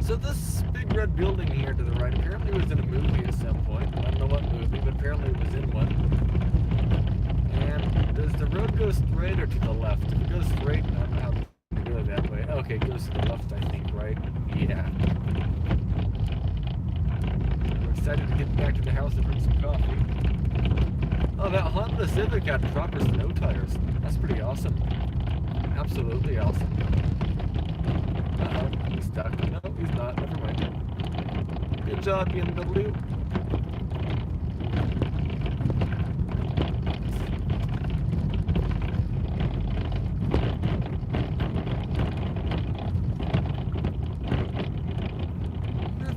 So this big red building here to the right apparently was in a movie at some point. I don't know what movie, but apparently it was in one. And does the road go straight or to the left? If it goes straight, I don't know how to go that way. Okay, it goes to the left, I think, right? Yeah. back to the house to drink some coffee. Oh, that Honda Civic had proper snow tires. That's pretty awesome. Absolutely awesome. Uh-oh, he's stuck. No, he's not. Never mind. Good job, BMW.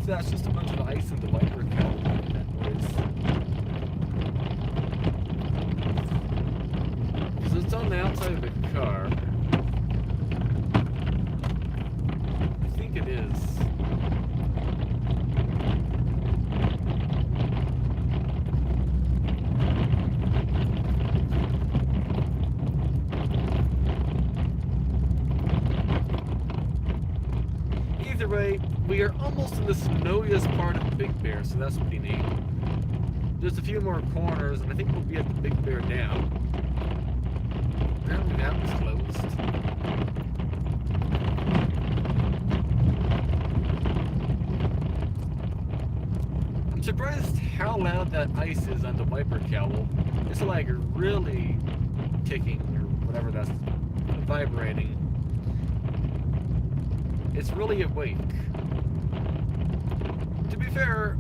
That's just a bunch of ice in the wiper cowl making that noise. Because it's on the outside of the car. I think it is. Either way, we are almost in the snowiest part of the Big Bear, so that's pretty neat. There's a few more corners, and I think we'll be at the Big Bear now. Apparently that was closed. I'm surprised how loud that ice is on the wiper cowl. It's like really ticking, or whatever that's vibrating. It's really awake. To be fair,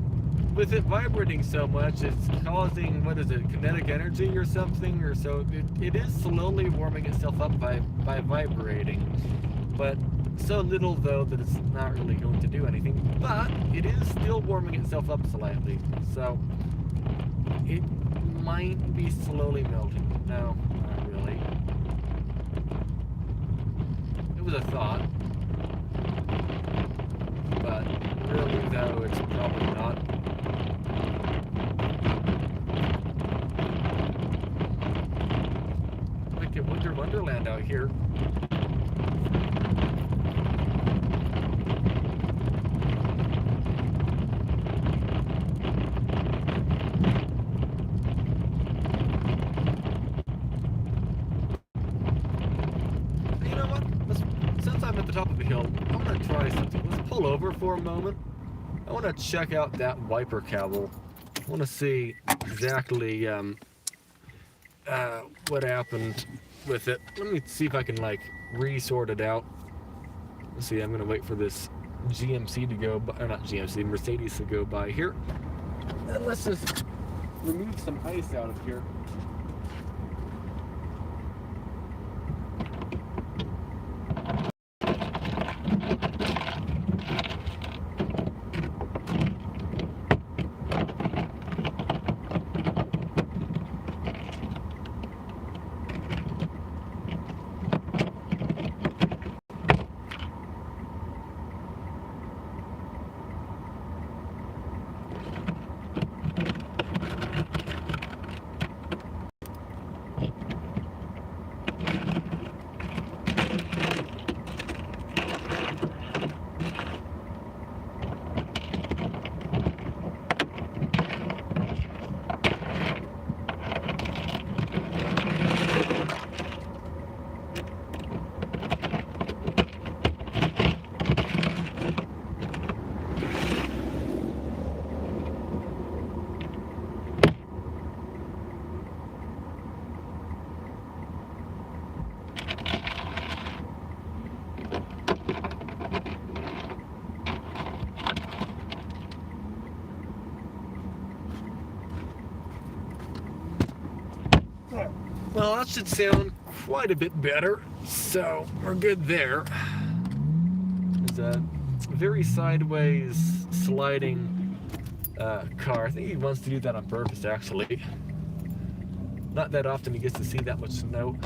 with it vibrating so much, it's causing, what is it, kinetic energy or something, or so it is slowly warming itself up by vibrating, but so little though that it's not really going to do anything, but it is still warming itself up slightly, so it might be slowly melting. No, not really. It was a thought. But really, though, it's probably not. Like a Winter Wonderland out here. You know what? Since I'm at the top of the hill, I'm going to try something. Let's pull over for a moment. I want to check out that wiper cowl. I want to see exactly what happened with it. Let me see if I can like re-sort it out. Let's see, I'm going to wait for this GMC to go by, or not GMC, Mercedes to go by here. And let's just remove some ice out of here. Well, that should sound quite a bit better, so we're good there. There's a very sideways sliding car. I think he wants to do that on purpose, actually. Not that often he gets to see that much snow.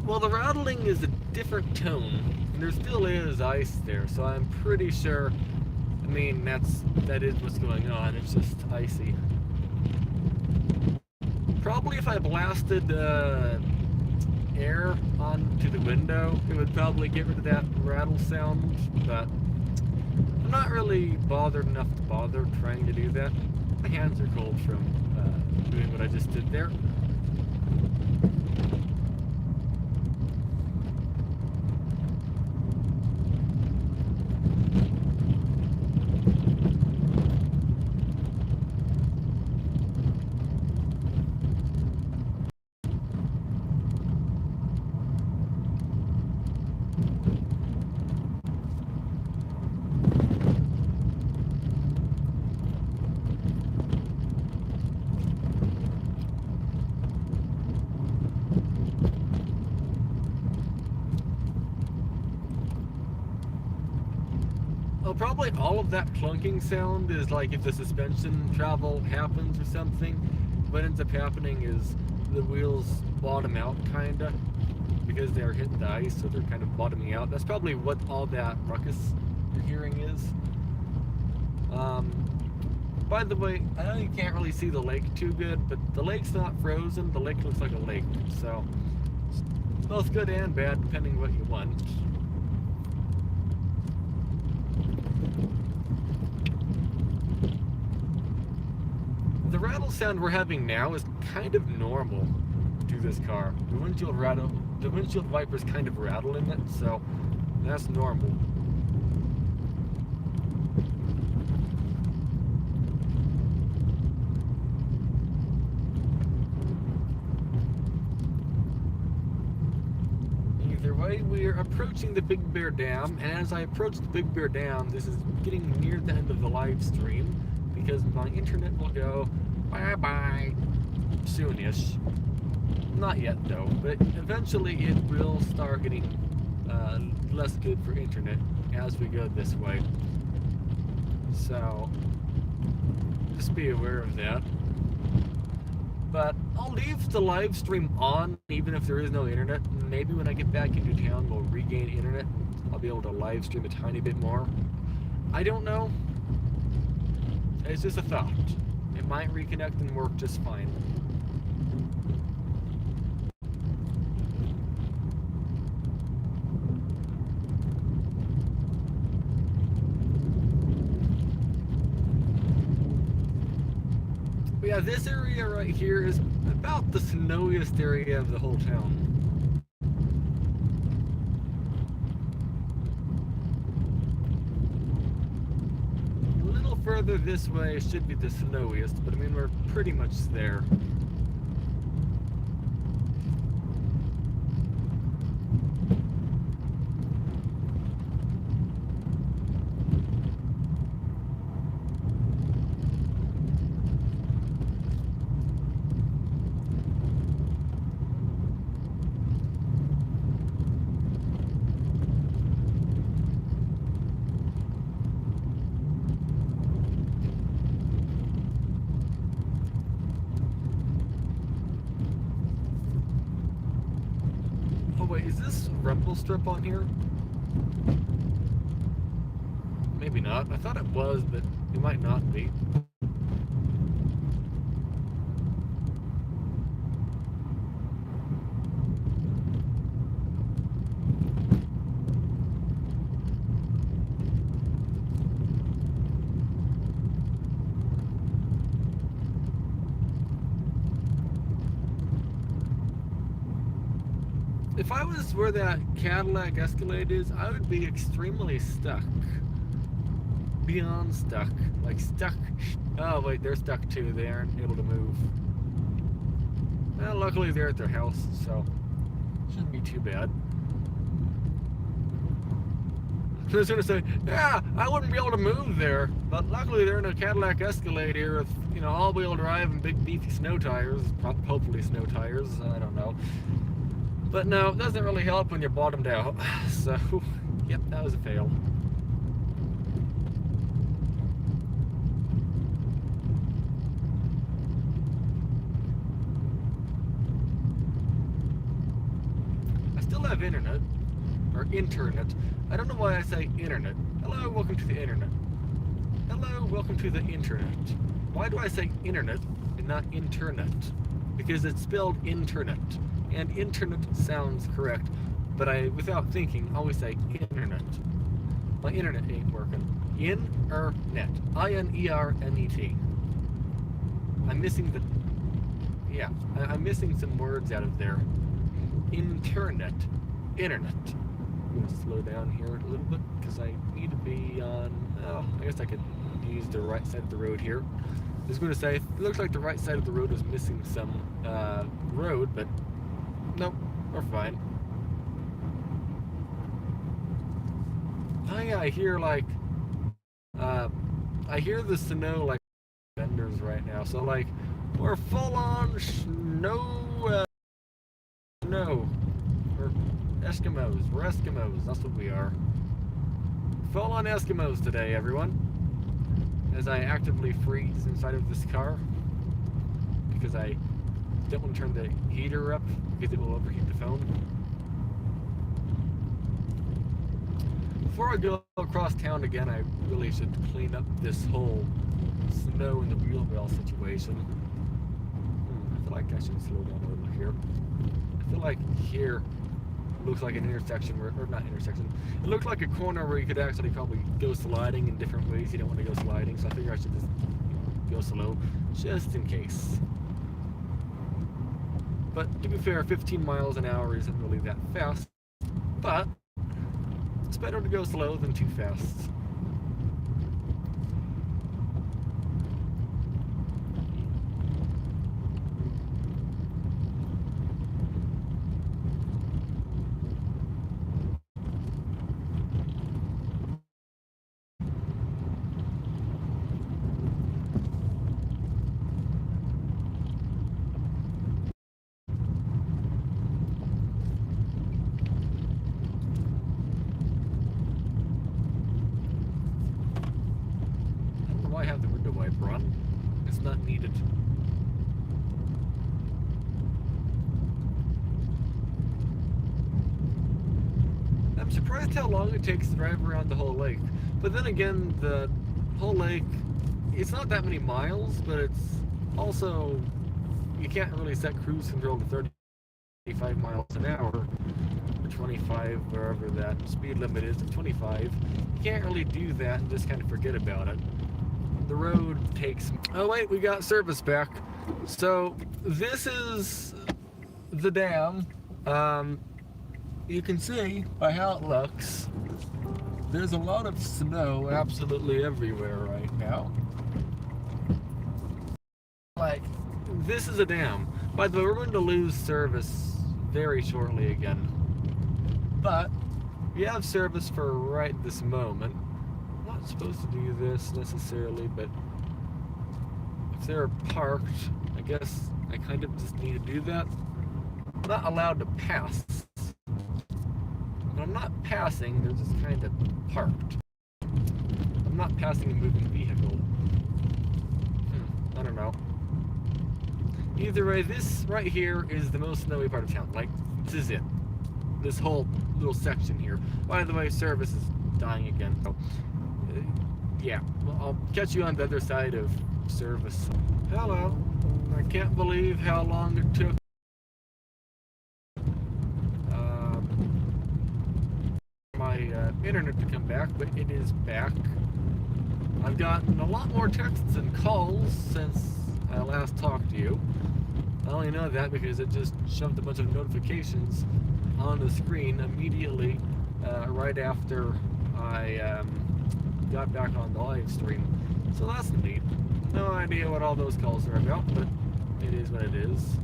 Well, the rattling is a different tone, and there still is ice there, so I'm pretty sure, I mean, that is what's going on. It's just icy. Probably if I blasted air onto the window, it would probably get rid of that rattle sound, but I'm not really bothered enough to bother trying to do that. My hands are cold from doing what I just did there. Well, probably all of that clunking sound is like if the suspension travel happens or something. What ends up happening is the wheels bottom out, kinda, because they're hitting the ice, so they're kind of bottoming out. That's probably what all that ruckus you're hearing is. By the way, I know you can't really see the lake too good, but the lake's not frozen. The lake looks like a lake, so it's both good and bad, depending what you want. The rattle sound we're having now is kind of normal to this car. The windshield wipers kind of rattle in it, so that's normal. Either way, we're approaching the Big Bear Dam, and as I approach the Big Bear Dam, this is getting near the end of the live stream, because my internet will go bye-bye soonish. Not yet though, but eventually it will start getting less good for internet as we go this way. So just be aware of that. But I'll leave the live stream on even if there is no internet. Maybe when I get back into town we'll regain internet. I'll be able to live stream a tiny bit more. I don't know. It's just a thought. It might reconnect and work just fine. But yeah, this area right here is about the snowiest area of the whole town. Further this way should be the snowiest, but I mean, we're pretty much there. Wait, is this rumble strip on here? Maybe not. I thought it was, but it might not be. If I was where that Cadillac Escalade is, I would be extremely stuck. Beyond stuck. Like stuck. Oh wait, they're stuck too. They aren't able to move. Well, luckily they're at their house, so shouldn't be too bad. I was gonna say, yeah, I wouldn't be able to move there, but luckily they're in a Cadillac Escalade here with, you know, all-wheel drive and big beefy snow tires. Hopefully snow tires. I don't know. But no, it doesn't really help when you're bottomed out. So, yep, that was a fail. I still have internet. Or internet. I don't know why I say internet. Hello, welcome to the internet. Hello, welcome to the internet. Why do I say internet and not internet? Because it's spelled internet. And internet sounds correct, but I, without thinking, always say internet. My internet ain't working. In-er-net. I-N-E-R-N-E-T. I'm missing the... Yeah, I'm missing some words out of there. Internet. Internet. I'm going to slow down here a little bit, because I need to be on... Oh, I guess I could use the right side of the road here. I was going to say, it looks like the right side of the road is missing some road, but... Nope, we're fine. Oh yeah, I hear like, I hear the snow like vendors right now. So like, we're full on snow, snow. We're Eskimos. We're Eskimos. That's what we are. full on Eskimos today, everyone. As I actively freeze inside of this car because I don't want to turn the heater up because it will overheat the phone. Before I go across town again, I really should clean up this whole snow in the wheel well situation. I feel like I should slow down a little here. I feel like here looks like an intersection where, or not intersection, it looked like a corner where you could actually probably go sliding in different ways. You don't want to go sliding, so I figure I should just go slow just in case. But to be fair, 15 miles an hour isn't really that fast, but it's better to go slow than too fast. I have the window wiper on. It's not needed. I'm surprised how long it takes to drive around the whole lake. But then again, the whole lake, it's not that many miles, but it's also, you can't really set cruise control to 35 miles an hour, or 25, wherever that speed limit is, 25. You can't really do that and just kind of forget about it. The road takes... Oh wait, we got service back. So this is the dam. You can see by how it looks, there's a lot of snow absolutely everywhere right now. Like, this is a dam. By the way, we're going to lose service very shortly again. But we have service for right this moment. Supposed to do this necessarily, but if they're parked, I guess I kind of just need to do that. I'm not allowed to pass. When I'm not passing, they're just kind of parked. I'm not passing a moving vehicle. I don't know. Either way, this right here is the most snowy part of town. Like, this is it. This whole little section here. By the way, service is dying again. So, yeah, well, I'll catch you on the other side of service. Hello. I can't believe how long it took my internet to come back, but it is back. I've gotten a lot more texts and calls since I last talked to you. I only know that because it just shoved a bunch of notifications on the screen immediately right after I got back on the live stream. So that's neat. No idea what all those calls are about, but it is what it is.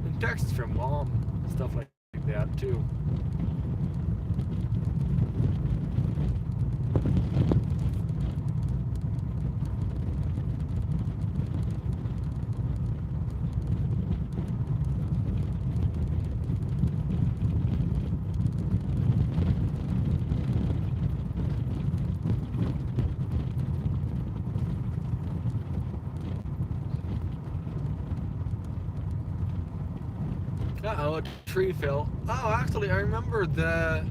And texts from mom, stuff like that too. Uh-oh, a tree fell. Oh, actually, I remember that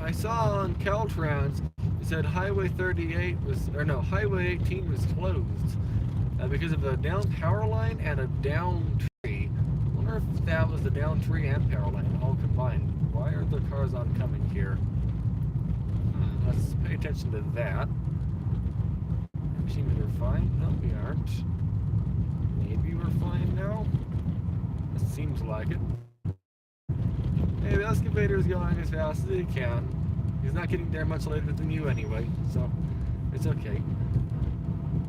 I saw on Caltrans, it said Highway 38 was, or no, Highway 18 was closed because of a down power line and a down tree. I wonder if that was the down tree and power line all combined. Why are the cars oncoming here? Let's pay attention to that. Assuming we're fine. No, we aren't. Maybe we're fine now. It seems like it. Hey, the excavator is going as fast as it can. He's not getting there much later than you anyway, so it's okay.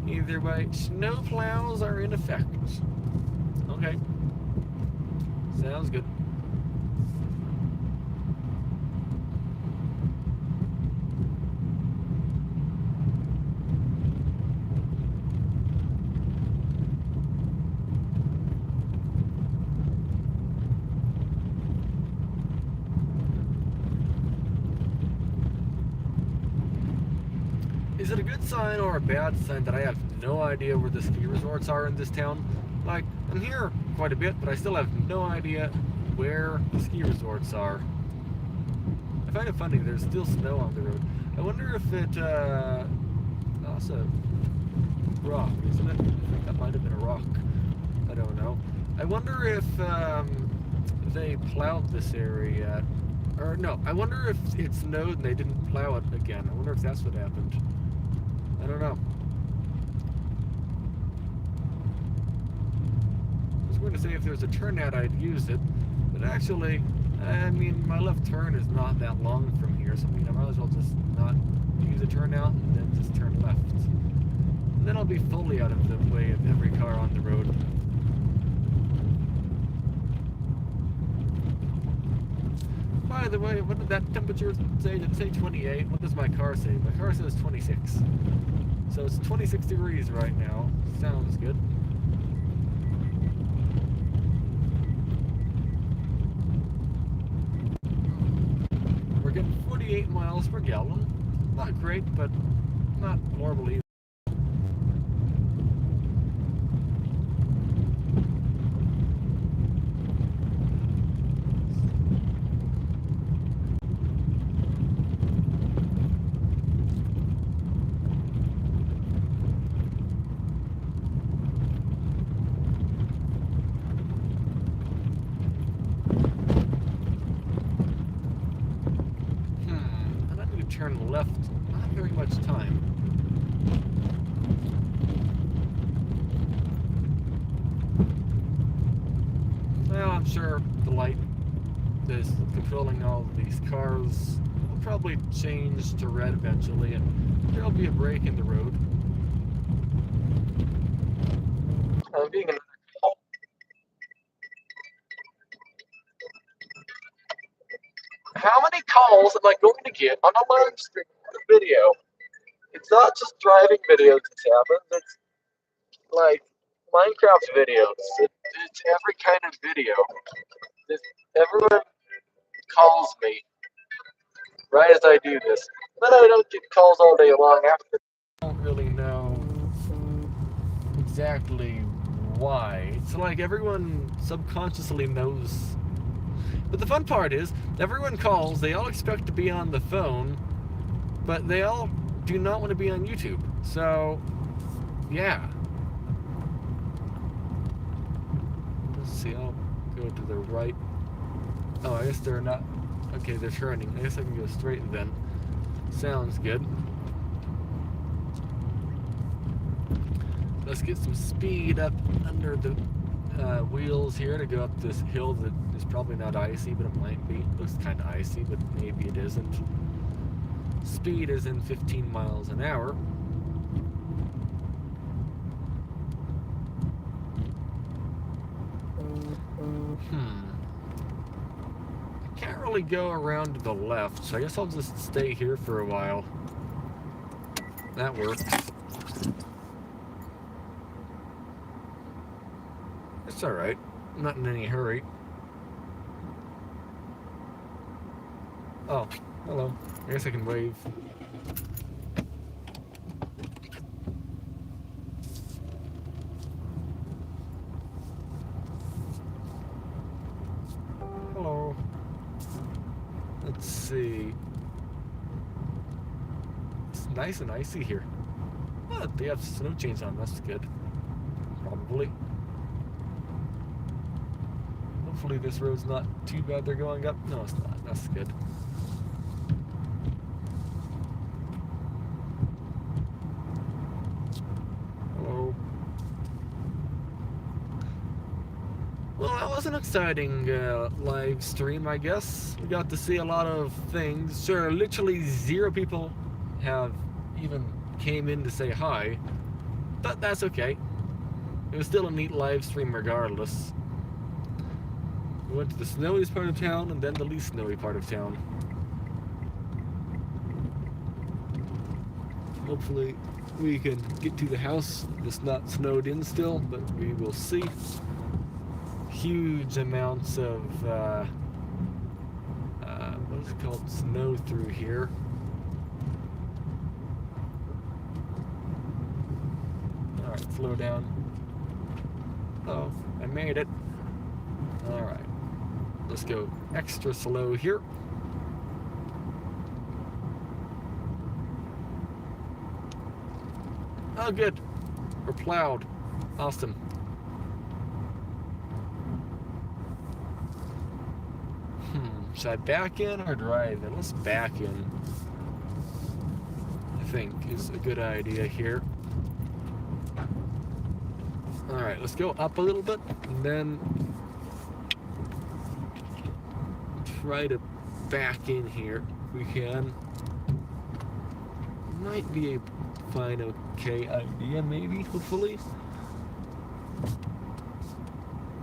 Either way, snow plows are in effect. Okay. Sounds good. Is it a good sign or a bad sign that I have no idea where the ski resorts are in this town? Like, I'm here quite a bit, but I still have no idea where the ski resorts are. I find it funny, there's still snow on the road. I wonder if it, that's a rock, isn't it? I think that might have been a rock. I don't know. I wonder if, they plowed this area. Or no, I wonder if it snowed and they didn't plow it again. I wonder if that's what happened. I don't know. I was going to say if there's a turnout I'd use it, but actually, I mean, my left turn is not that long from here, so I mean, I might as well just not use a turnout and then just turn left. And then I'll be fully out of the way of every car on the road. By the way, what did that temperature say? Did it say 28? What does my car say? My car says 26. So it's 26 degrees right now. Sounds good. We're getting 48 miles per gallon. Not great, but not horrible either. Turn left, not very much time. Well, I'm sure the light is controlling all of these cars will probably change to red eventually, and there'll be a break in the road. Being another call. How many calls am I going to get on a live stream video? It's not just driving videos that happens, it's like Minecraft videos. It's every kind of video. Everyone calls me right as I do this. But I don't get calls all day long after. I don't really know exactly why. It's like everyone subconsciously knows. But the fun part is, everyone calls, they all expect to be on the phone, but they all do not want to be on YouTube. So, yeah. Let's see, I'll go to the right. Oh, I guess they're not. Okay, they're turning. I guess I can go straight then. Sounds good. Let's get some speed up under the wheels here to go up this hill that is probably not icy, but it might be. It looks kind of icy, but maybe it isn't. Speed is in 15 miles an hour. I can't really go around to the left, so I guess I'll just stay here for a while. That works. It's alright. I'm not in any hurry. Oh, hello. I guess I can wave. Hello. Let's see. It's nice and icy here. Oh, they have snow chains on. That's good. Probably. Hopefully this road's not too bad they're going up. No, it's not. That's good. Hello. Well, that was an exciting live stream, I guess. We got to see a lot of things. Sure, literally 0 people have even came in to say hi, but that's okay. It was still a neat live stream regardless. We went to the snowiest part of town and then the least snowy part of town. Hopefully we can get to the house. It's not snowed in still, but we will see. Huge amounts of what is it called? Snow through here. slow down. Oh, I made it. Alright. Let's go extra slow here. Oh, good. We're plowed. Awesome. Should I back in or drive in? Let's back in. I think is a good idea here. Alright, let's go up a little bit and then try to back in here if we can. Might be a fine, okay idea, maybe, hopefully.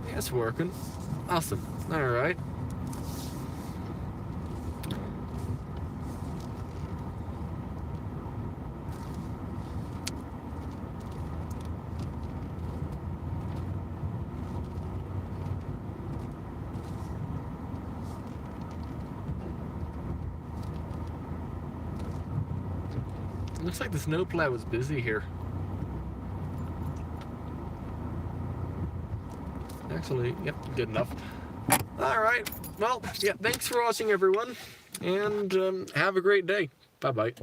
Yeah, it's working. Awesome. Alright. Looks like the snowplow was busy here. Actually, yep, good enough. Alright, well, yeah, thanks for watching, everyone, and have a great day. Bye-bye.